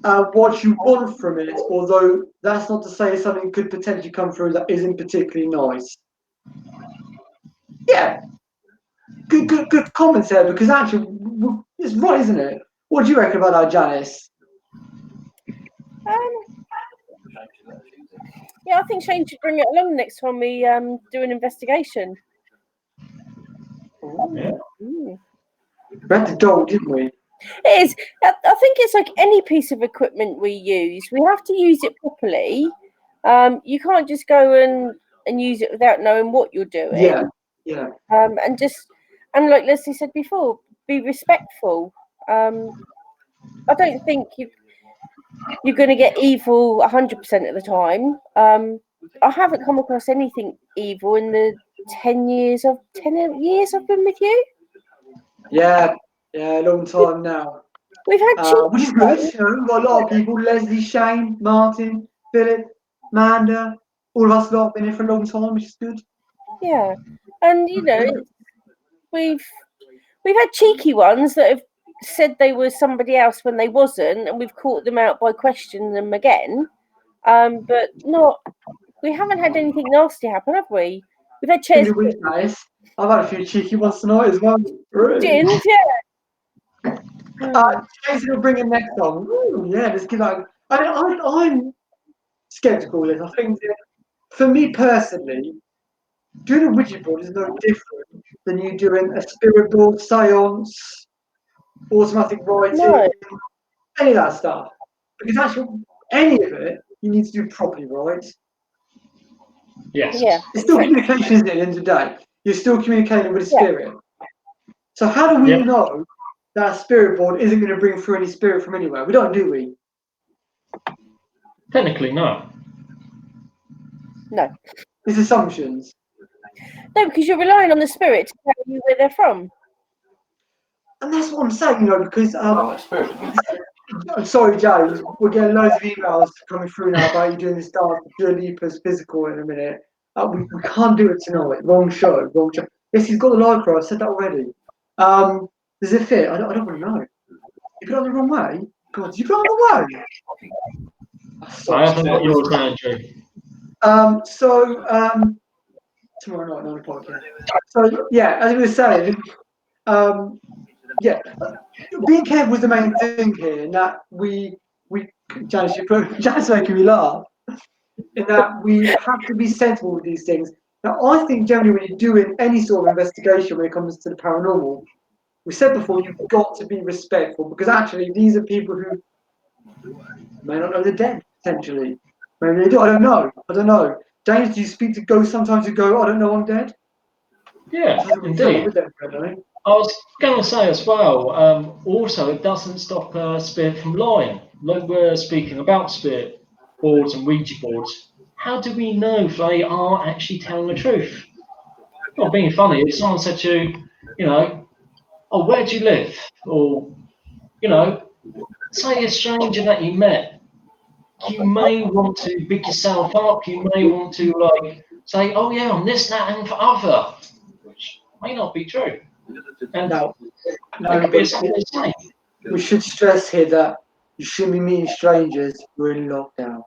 what you want from it, although that's not to say something could potentially come through that isn't particularly nice. Yeah. Good comments there, because actually, it's right, isn't it? What do you reckon about that, Janis? Yeah, I think Shane should bring it along next time we do an investigation. Yeah. Mm. We had the dog, didn't we? It is. I think it's like any piece of equipment we use. We have to use it properly. You can't just go and use it without knowing what you're doing. Yeah. And like Leslie said before, be respectful. I don't think you're going to get evil 100% of the time. I haven't come across anything evil in the 10 years I've been with you. Yeah, long time now. We've had which is good. We've got a lot of people: Leslie, Shane, Martin, Philip, Amanda. All of us have been here for a long time, which is good. Yeah, and we've had cheeky ones that have said they were somebody else when they wasn't, and we've caught them out by questioning them again. But we haven't had anything nasty happen, have we? We've had chairs. Nice. I've had a few cheeky ones tonight as well. Gins, yeah. Jason will bring him next time. Ooh, yeah, let's give that. I'm skeptical of this. I think that for me personally, doing a Ouija board is no different than you doing a spirit board, seance, automatic writing, any of that stuff. Because actually, any of it, you need to do properly, right? Yes. Yeah. It's still communication, isn't it, at the end of the day? You're still communicating with a spirit. So how do we know that a spirit board isn't going to bring through any spirit from anywhere? We don't, do we? Technically, no. No. It's assumptions. No, because you're relying on the spirit to tell you where they're from. And that's what I'm saying, because Oh, spirit. sorry, James, we're getting loads of emails coming through now about you doing this dance, Dua Lipa's physical in a minute. We can't do it tonight. Wrong show, wrong show. Yes, he's got the live pro. I said that already. Does it fit? I don't want to know. You put it on the wrong way? God, you put it on the wrong way? I haven't got yours down, Drew. Tomorrow night, 9 o'clock, yeah. So, yeah, as we were saying, yeah, being careful is the main thing here, in that Janice making me laugh, in that we have to be sensible with these things. Now, I think generally when you're doing any sort of investigation when it comes to the paranormal, we said before, you've got to be respectful, because actually these are people who may not know they're dead, potentially. Maybe they do, I don't know. James, do you speak to ghosts sometimes you go, I don't know I'm dead? Yeah, indeed. I was going to say as well, also it doesn't stop a spirit from lying. Like we're speaking about spirit boards and Ouija boards. How do we know if they are actually telling the truth? Not being funny, if someone said to you, oh, where do you live? Or, say a stranger that you met, you may want to big yourself up, you may want to say, oh yeah, I'm this, that, and the other, which may not be true. And No, that could be something they say. we should stress here that you shouldn't be meeting strangers. We're in lockdown.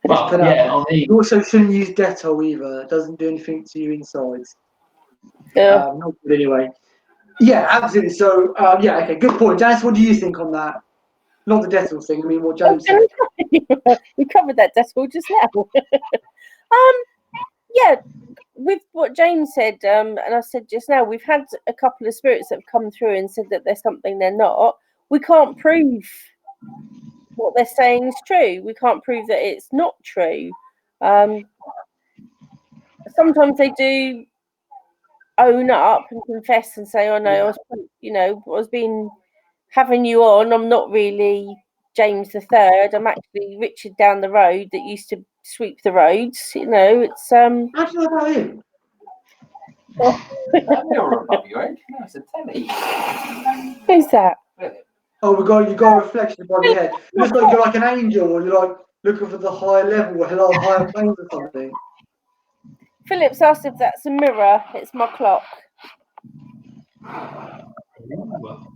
Well, yeah, I mean, you also shouldn't use Dettol either. It doesn't do anything to your insides. Yeah. Not good anyway. Yeah, absolutely. So, yeah, okay, good point. Janice, what do you think on that? Not the Dettol thing, I mean what James said. We covered that decimal just now. Yeah, with what James said, and I said just now, we've had a couple of spirits that have come through and said that there's something they're not. We can't prove what they're saying is true. We can't prove that it's not true. Sometimes they do own up and confess and say, "Oh no, I was having you on. I'm not really James the Third. I'm actually Richard down the road that used to sweep the roads." It's How do you know about him? Mirror above your head. No, it's a telly. Who's that? Oh, you got a reflection above your head. It looks like you're like an angel, or you're like looking for the higher level, or higher planes or something. Philip's asked if that's a mirror. It's my clock.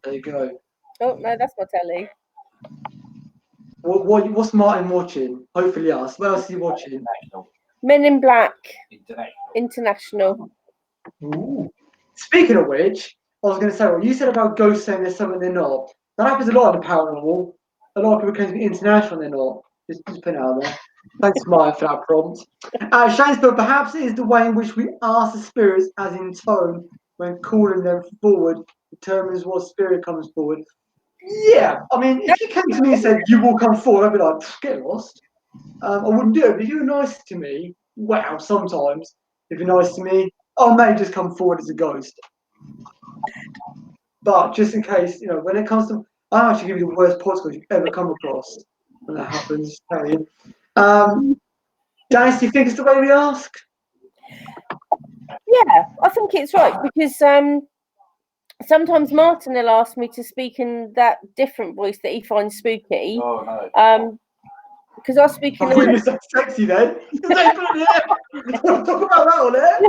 There you go. Oh no, that's my telly. What's Martin watching? Hopefully us. What else are you watching? Men in Black. International. Ooh. Speaking of which, I was going to say, what you said about ghosts saying there's something they're not. That happens a lot in the paranormal. A lot of people claim to be international and they're not. Just put it out there. Thanks, Martin, for that prompt. Shane's put, perhaps it is the way in which we ask the spirits, as in tone, when calling them forward, determines what spirit comes forward. Yeah, I mean, if you came to me and said, you will come forward, I'd be like, get lost. I wouldn't do it. But if you're nice to me, wow, sometimes, if you're nice to me, I may just come forward as a ghost. But just in case, when it comes to, I'll actually give you the worst podcast you've ever come across when that happens, tell you. Janis, do you think it's the way we ask? Yeah, I think it's right, because sometimes Martin will ask me to speak in that different voice that he finds spooky. Oh, no. Because I speak in. I thought you said sexy then. Talk about that on there.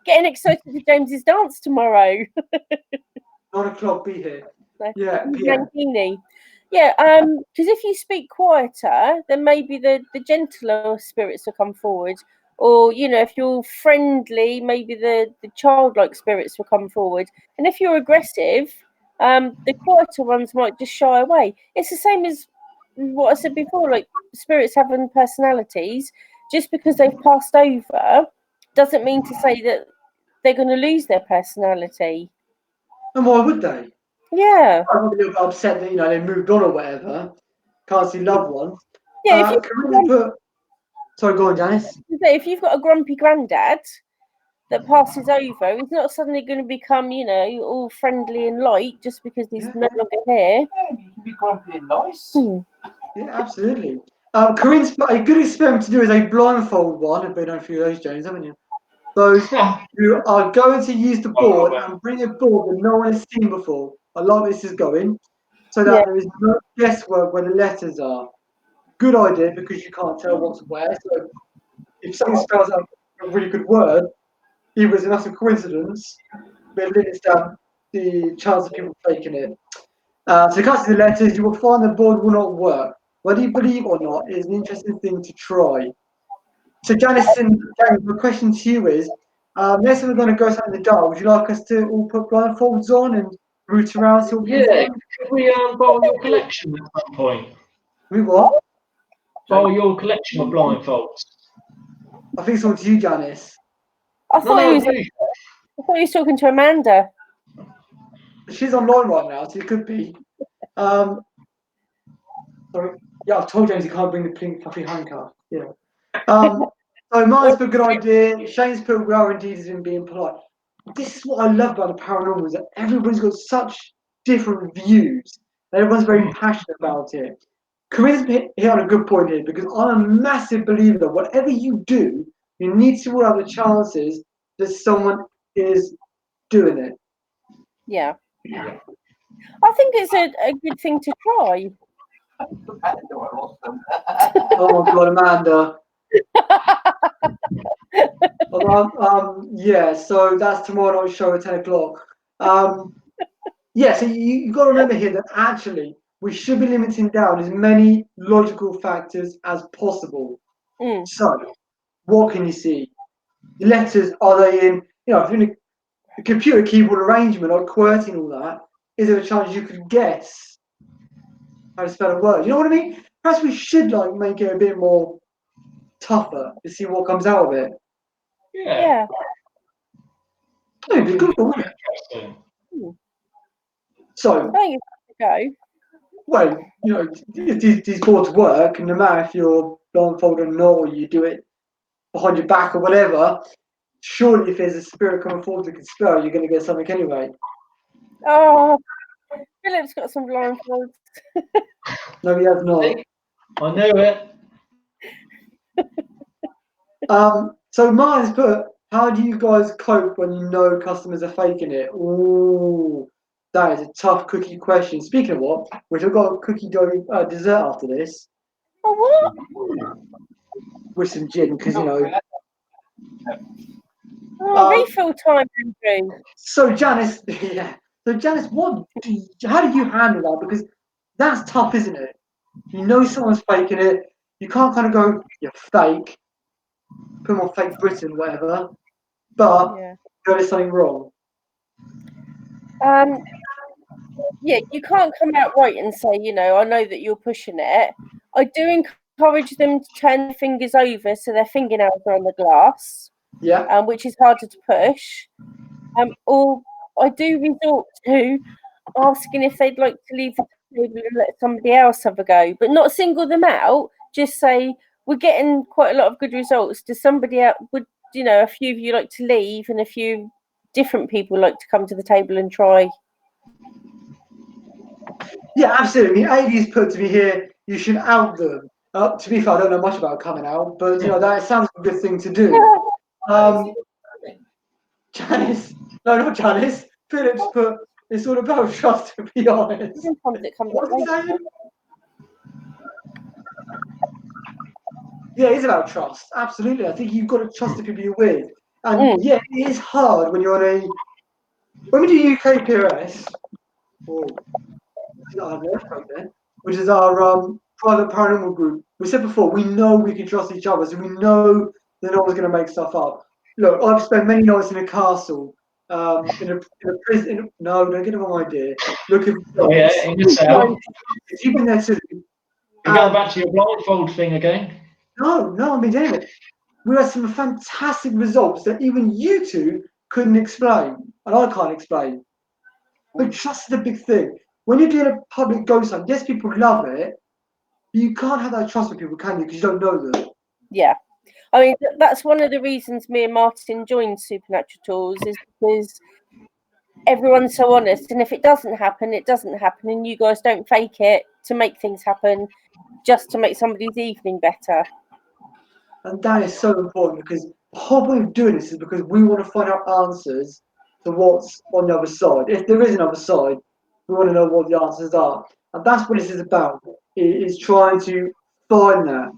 Getting excited for James's dance tomorrow. 9 o'clock, be here. So, yeah, Mankini. Yeah, because if you speak quieter, then maybe the gentler spirits will come forward. Or, if you're friendly, maybe the childlike spirits will come forward. And if you're aggressive, the quieter ones might just shy away. It's the same as what I said before, like spirits having personalities. Just because they've passed over doesn't mean to say that they're going to lose their personality. And why would they? Yeah. I'm a little bit upset that, they moved on or whatever. Can't see loved ones. Yeah, Sorry, go on, Janis. If you've got a grumpy granddad that passes over, he's not suddenly going to become, all friendly and light just because he's no longer here. Yeah, you can be grumpy and nice. Yeah, absolutely. Corinne's a good experiment to do is a blindfold one. I've been on a few of those, James, haven't you? So you are going to use the board and bring a board that no one has seen before. I like this is going, so Yeah. that there is no guesswork where the letters are. Good idea because you can't tell what's where. So if something spells out a really good word, either it's enough of coincidence, but it limits down the chance of people faking it. So casting the letters, you will find the board will not work. Whether you believe or not is an interesting thing to try. So Janice and James, my question to you is, next time we're going to go something in the dark, would you like us to all put blindfolds on and root around, see what we can Yeah, find? could we borrow your collection at some point? We what? Borrow your collection of blindfolds. I think it's all to you, Janice. I No, thought he no, was. you. I thought he was talking to Amanda. She's online right now, so it could be. Um, sorry. Yeah, I've told James he can't bring the pink fluffy handcuff. Yeah. So mine's a good idea. Shane's put we are indeed as in being polite. This is what I love about the paranormal is that everybody's got such different views. Everyone's very passionate about it. Corinne's hit on a good point here because I'm a massive believer that whatever you do, you need to rule out the chances that someone is doing it. Yeah. I think it's a good thing to try. Oh my god, Amanda. Yeah, so that's tomorrow night's show at 10 o'clock. Yeah, so you've got to remember here that actually we should be limiting down as many logical factors as possible. Mm. So, what can you see? The letters, are they in, if you're in a computer keyboard arrangement, like QWERTY and all that, is there a chance you could guess how to spell a word? You know what I mean? Perhaps we should make it a bit more tougher to see what comes out of it. Yeah. Oh, it'd be good, wouldn't it? Interesting. So, I think it's a go. well, these boards work, and no matter if you're blindfolded or not, or you do it behind your back or whatever, surely if there's a spirit coming forward that can spell, you're going to get something anyway. Oh, Philip's got some blindfolds. No, he has not. I knew it. So mine's put, how do you guys cope when you know customers are faking it? Ooh, that is a tough cookie question. Speaking of what, which I've got a cookie dough dessert after this Oh, what? with some gin, because Oh, refill time, Andrew. So Janice, yeah. So Janice, how do you handle that? Because that's tough, isn't it? You know someone's faking it. You can't kind of go, you're fake, put them on fake Britain, whatever. But Yeah. there is something wrong. Yeah, you can't come out right and say, I know that you're pushing it. I do encourage them to turn their fingers over so their fingernails are on the glass, Yeah. which is harder to push. Or I do resort to asking if they'd like to leave the table and let somebody else have a go, but not single them out. Just say, we're getting quite a lot of good results. Does somebody else, a few of you like to leave and a few different people like to come to the table and try? Yeah, absolutely. AD's put to me here, you should out them. To be fair, I don't know much about coming out, but that sounds like a good thing to do. Janice, no, not Janice. Phillips put, it's all about trust, to be honest. Sometimes it comes What's up he later. saying? Yeah, it's about trust. Absolutely. I think you've got to trust the people you're with. And yeah, it is hard when you're on when we do UKPRS, which is our private paranormal group. We said before, we know we can trust each other, so we know that no one's going to make stuff up. Look, I've spent many nights in a castle, in a prison. No, don't get the wrong idea. Looking for Yeah, dogs. in the cell. You've been there too. You're going back to your blindfold thing again. No, I mean, damn it. We had some fantastic results that even you two couldn't explain, and I can't explain. But trust is a big thing. When you're doing a public ghost hunt, yes, people love it, but you can't have that trust with people, can you? Because you don't know them. Yeah. I mean, that's one of the reasons me and Martin joined Supernatural Tools, is because everyone's so honest. And if it doesn't happen, it doesn't happen. And you guys don't fake it to make things happen. just to make somebody's evening better. And that is so important because the whole point of doing this is because we want to find out answers to what's on the other side. If there is another side, we want to know what the answers are. And that's what this is about, is trying to find that.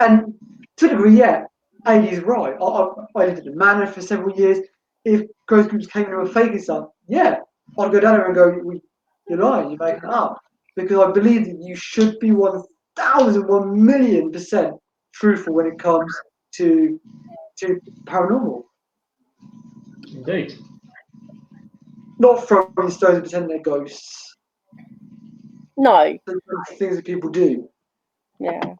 And to a degree, yeah, Amy's right. I lived in a manor for several years. If ghost groups came in and were faking stuff, yeah, I'd go down there and go, you're lying, you're making it up. Because I believe that you should be 1,000,000,000% truthful when it comes to paranormal. Indeed. Not throwing stones and pretending they're ghosts. No. The things that people do. Yeah.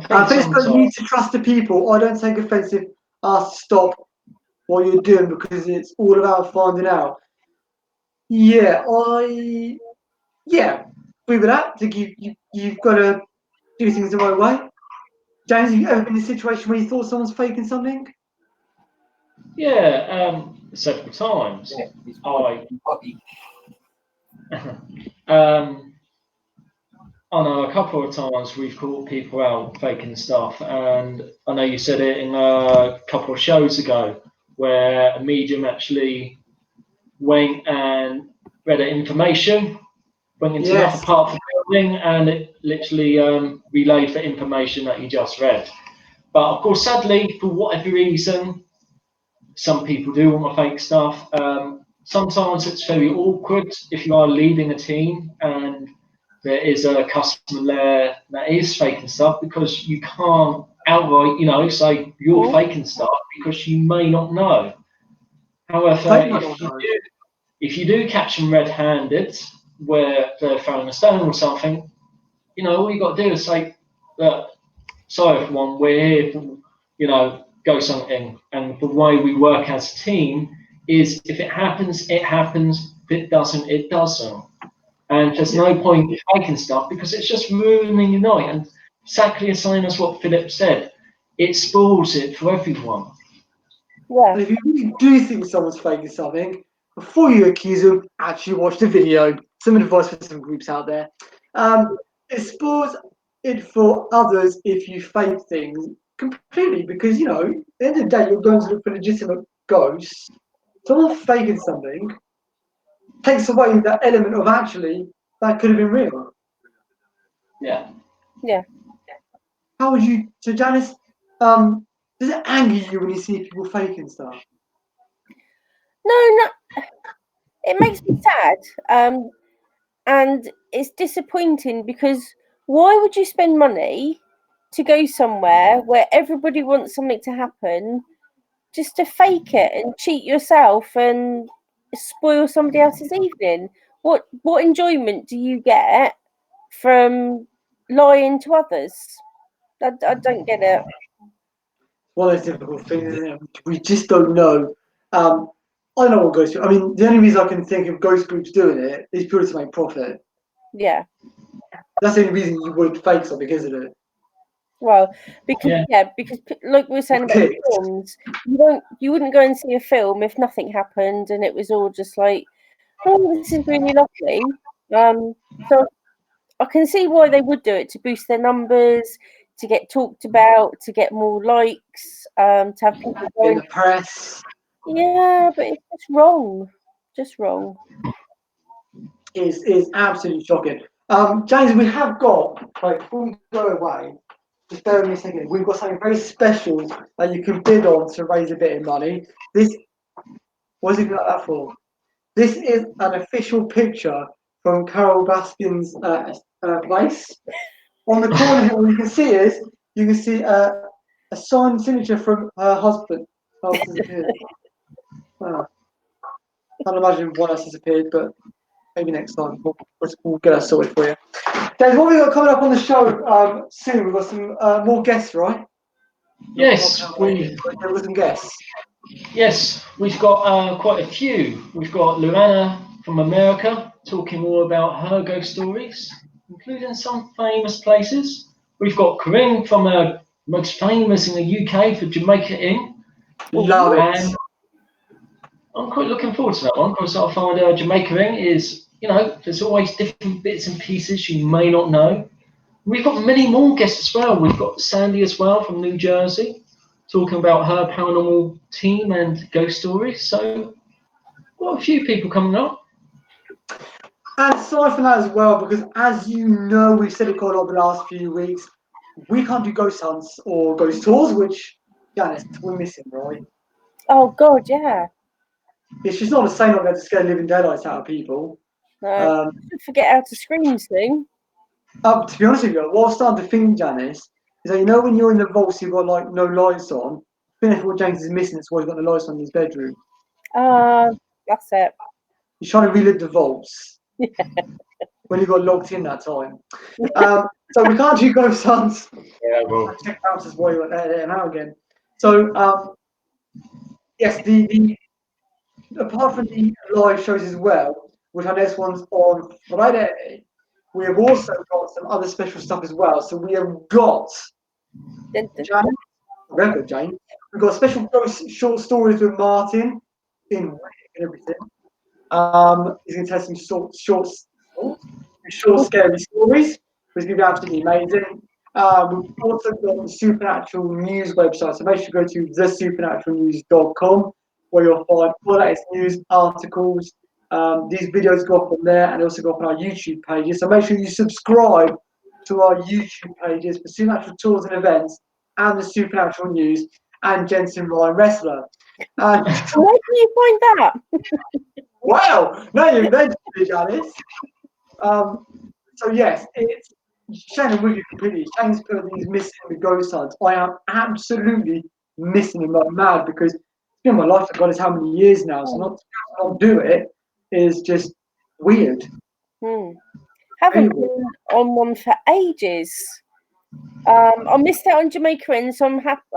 I think you need to trust the people. I don't take offence if asked to stop what you're doing because it's all about finding out. Yeah, agree with that. I think you've got to do things the right way. James, have you ever been in a situation where you thought someone's faking something? Yeah, several times. Yeah, it's quite lucky. I know a couple of times we've caught people out faking stuff, and I know you said it in a couple of shows ago where a medium actually went and read information, went into another part of the building, and it literally relayed the information that you just read. But of course, sadly, for whatever reason, some people do want to fake stuff. Sometimes it's very awkward if you are leading a team and there is a customer there that is faking stuff, because you can't outright, say you're faking stuff because you may not know. However, if you do catch them red-handed where they're throwing a stone or something, all you got to do is say, sorry everyone, we're here for, go something. And the way we work as a team is if it happens, it happens. If it doesn't, it doesn't. And there's no point in faking stuff because it's just ruining your night. And exactly the same as what Philip said, it spoils it for everyone. Yeah. And if you really do think someone's faking something, before you accuse them, actually watch the video. Some advice for some groups out there. It spoils it for others if you fake things completely because, at the end of the day, you're going to look for legitimate ghosts. Someone faking something takes away that element of actually that could have been real. Yeah. Yeah. How would you? So, Janis, does it anger you when you see people faking stuff? No. It makes me sad, and it's disappointing because why would you spend money to go somewhere where everybody wants something to happen just to fake it and cheat yourself and spoil somebody else's evening? What enjoyment do you get from lying to others? I don't get it. One of those difficult things, isn't it? We just don't know. I know what ghost. I mean, the only reason I can think of ghost groups doing it is purely to make profit. Yeah. That's the only reason you would fake something, isn't it? Well, because like we were saying about the films, you wouldn't go and see a film if nothing happened and it was all just like, oh, this is really lovely. So I can see why they would do it, to boost their numbers, to get talked about, to get more likes, to have people going in the press. Yeah, but it's just wrong. Just wrong. Is absolutely shocking. James, we have got, before we go away, just bear with me a second. We've got something very special that you can bid on to raise a bit of money. What's it like that for? This is an official picture from Carol Baskin's place. On the corner here, what you can see a signed signature from her husband. Oh, it's disappeared. Wow. I can't imagine what else has appeared, but maybe next time we'll get that sorted for you. James, what have we got coming up on the show soon? We've got some more guests, right? Yes, we've got some guests. Yes, we've got quite a few. We've got Luana from America talking all about her ghost stories, including some famous places. We've got Corinne from most famous in the UK for Jamaica Inn. Love it. And I'm quite looking forward to that one because I find Jamaica Inn is, there's always different bits and pieces you may not know. we've got many more guests as well. We've got Sandy as well from New Jersey, talking about her paranormal team and ghost stories. So, got a few people coming up. And aside from that as well, because as you know, we've said it quite a lot the last few weeks, we can't do ghost hunts or ghost tours, which, Janis, we're missing, right? Oh God, yeah. It's just not the same like that to scare living daylights out of people. No, forget how to scream soon. To be honest with you, what I'm starting to think, Janis, is that you know when you're in the vaults, you've got like no lights on. I think that's what James is missing. That's why he's got the lights on in his bedroom. That's it. He's trying to relive the vaults when he got locked in that time. So we can't do ghost hunts. Yeah, well, Check out as well now again. So yes, the apart from the live shows as well, which our next one's on Friday, we have also got some other special stuff as well. So we have got Jane, remember Jane, we've got special ghost short stories with Martin in and everything. He's going to tell some short, scary stories, which is going to be absolutely amazing. We've also got the Supernatural News website, so make sure you go to thesupernaturalnews.com where you'll find all the latest news, articles. These videos go up on there and also go up on our YouTube pages. So make sure you subscribe to our YouTube pages for Supernatural Tours and Events and the Supernatural News and Jensen Ryan Wrestler. And where can you find that? wow, now you've mentioned it, Janis. So yes, it's Shannon with you completely. Shannon's put these missing the ghost hunts. I am absolutely missing him like mad because it's been my life for God knows how many years now. So not do it is just weird. Haven't been on one for ages. I missed out on Jamaica Inn, so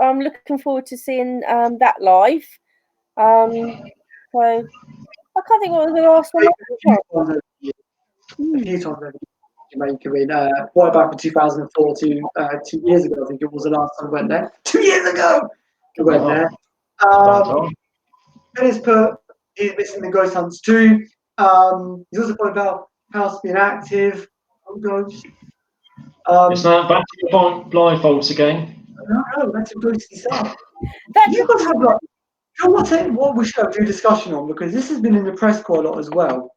I'm looking forward to seeing that live. So I can't think what was the last one. A few times over Jamaica in right back in 2004 to 2 years ago. I think it was the last time I went there. 2 years ago, we went there. Dennis put he's missing the ghost hunts too. He's also put about house being active. Oh ghost. It's not back to your blindfolds again. No, that's a ghosty stuff. You guys have like, you know what we should have do a discussion on because this has been in the press quite a lot as well.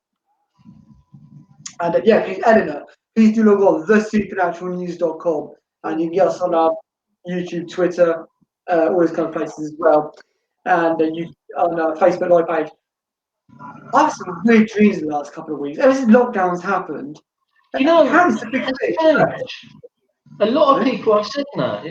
And yeah, please, Eleanor, please do log on thesupernaturalnews.com and you can get us on our YouTube, Twitter, all those kind of places as well, and you on our Facebook Live page. I've had some weird dreams in the last couple of weeks. Ever since lockdowns happened, You know, it's a big thing. A lot of people have said that.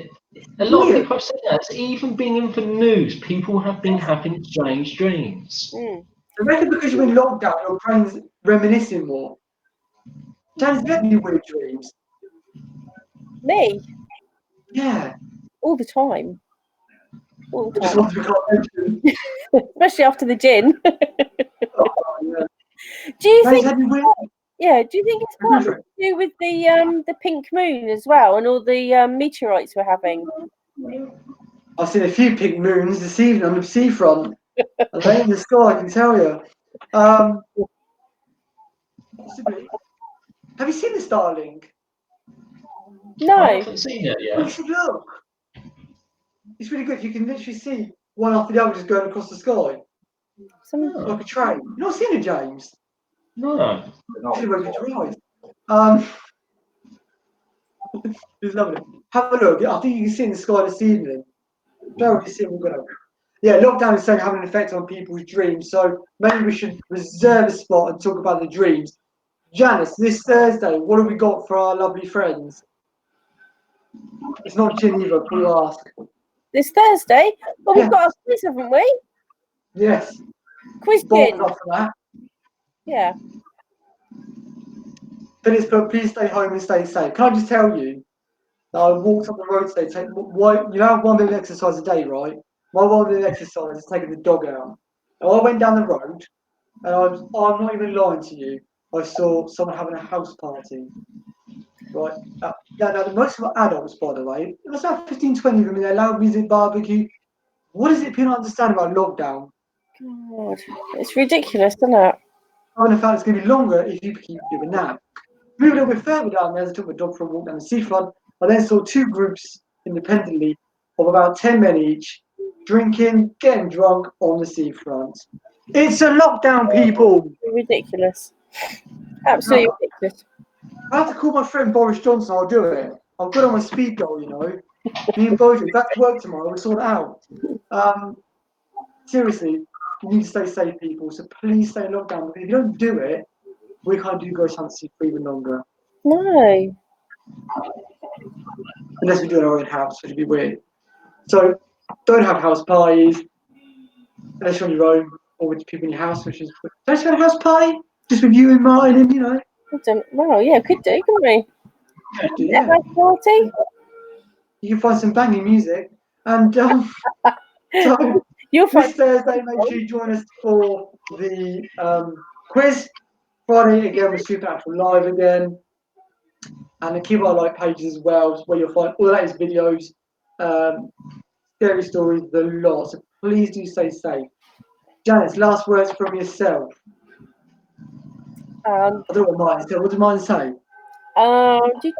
A lot of people have said that. It's even been in the news. People have been having strange dreams. I reckon because you're in lockdown, your brain's reminiscing more. Janis, have you had any weird dreams? Me? Yeah. All the time. All the Just time. want to mention. Especially after the gin. Oh, yeah. Do you Janis, think? have you weird? Yeah. Do you think it's part to do with the pink moon as well, and all the meteorites we're having? I've seen a few pink moons this evening on the seafront. They in the sky, I can tell you. Possibly. Have you seen the Starlink? No. I haven't seen it yet. You should look. It's really good. You can literally see one after the other just going across the sky. Like a train. You've not seen it, James? No. It's lovely. Have a look. I think you can see in the sky this evening. Yeah, lockdown is saying having an effect on people's dreams, so maybe we should reserve a spot and talk about the dreams. Janis, this Thursday, what have we got for our lovely friends? It's not gin either, please ask. This Thursday? Well, we've got a quiz, haven't we? Yes. Quiz gin. Up for that. Yeah. Phyllis put, please stay home and stay safe. Can I just tell you that I walked up the road today, you have 1 minute exercise a day, right? My 1 minute exercise is taking the dog out. And I went down the road, and I'm not even lying to you, I saw someone having a house party. Right? Now, most of our adults, by the way, there's about 15, 20 of them in there, loud music, barbecue. What is it people understand about lockdown? God, it's ridiculous, isn't it? I'm going to find it's going to be longer if you keep doing that. Moving a little bit further down there, as I took my dog for a walk down the seafront, I then saw two groups independently of about 10 men each, drinking, getting drunk on the seafront. It's a lockdown, people. Ridiculous. Absolutely ridiculous. I have to call my friend Boris Johnson. I'll do it. I've got on my speed goal, you know. Me and Bojo, back to work tomorrow. We'll sort it out. Seriously, you need to stay safe, people. So please stay in lockdown. If you don't do it, we can't do ghost hunts for even longer. No. Unless we do it in our own house, which would be weird. So don't have house parties unless you're on your own or with people in your house, which is don't you have a house party? Just with you and Martin and, you know. Well, yeah, could do, couldn't we? Yeah. A house party? You can find some banging music. And so You'll find this Thursday, make sure you join us for the quiz. Friday, again, we're Supernatural Live again. And then keep our like pages as well, where you'll find all the latest videos, scary stories, the lot. So please do stay safe. Janis, last words from yourself. I don't know what mine said. What did mine say? do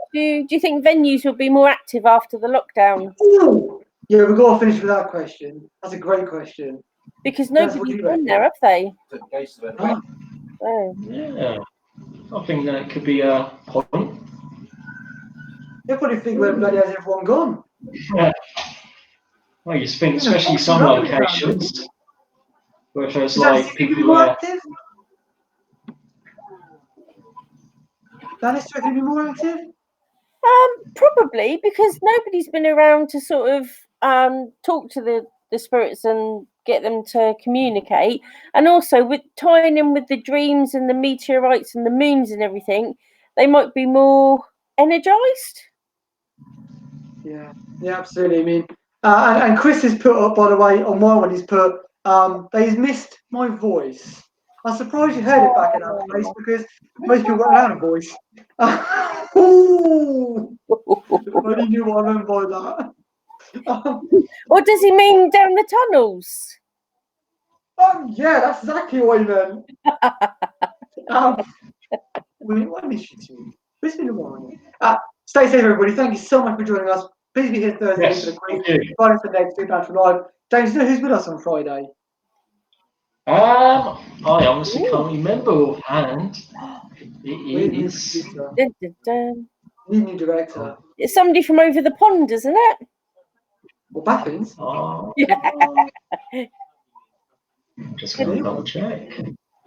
you think venues will be more active after the lockdown? Ooh. Yeah, we've got to finish with that question. That's a great question. Because nobody's been there, have they? Oh. Yeah, I think that could be a point. They probably think where bloody has everyone gone. Yeah. Well, you think, especially some locations, where there's like people more there. active? Janis, do you reckon it'd be more active? Probably because nobody's been around to sort of talk to the spirits and get them to communicate, and also with tying in with the dreams and the meteorites and the moons and everything, they might be more energized. Yeah, absolutely. I mean, and Chris has put up, by the way, on my one, he's put that he's missed my voice. I'm surprised you heard it back in our place because most people don't have a voice. Ooh, if only knew what I meant by that. What does he mean down the tunnels? Yeah, that's exactly what he meant. I miss you too. It's been a while. Stay safe, everybody. Thank you so much for joining us. Please be here Thursday for the quiz. Friday for the next Supernatural Live. James, you know who's with us on Friday? I honestly can't remember offhand. It is. Dun, dun, dun. New director. It's somebody from over the pond, isn't it? Well, Baffins. Oh, Yeah. just going to double check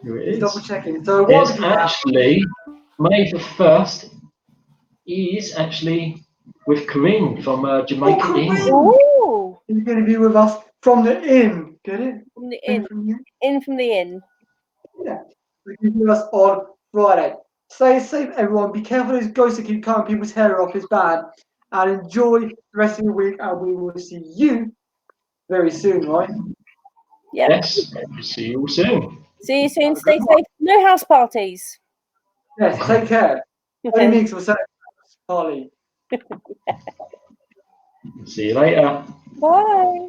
who it is. Double checking. So what It's actually May the 1st. Is actually with Kareem from Jamaica Inn. Oh, he's going to be with us from the inn. Get it? from the inn. In from the inn. Yeah. He's going to be with us on Friday. Stay safe, everyone. Be careful of those ghosts that keep cutting people's hair off. It's bad. And enjoy the rest of your week. And we will see you very soon, right? Yep. Yes. See you all soon. See you soon. Stay safe. No house parties. Yes, take care. Only me, 'cause we'll say Harley. See you later. Bye.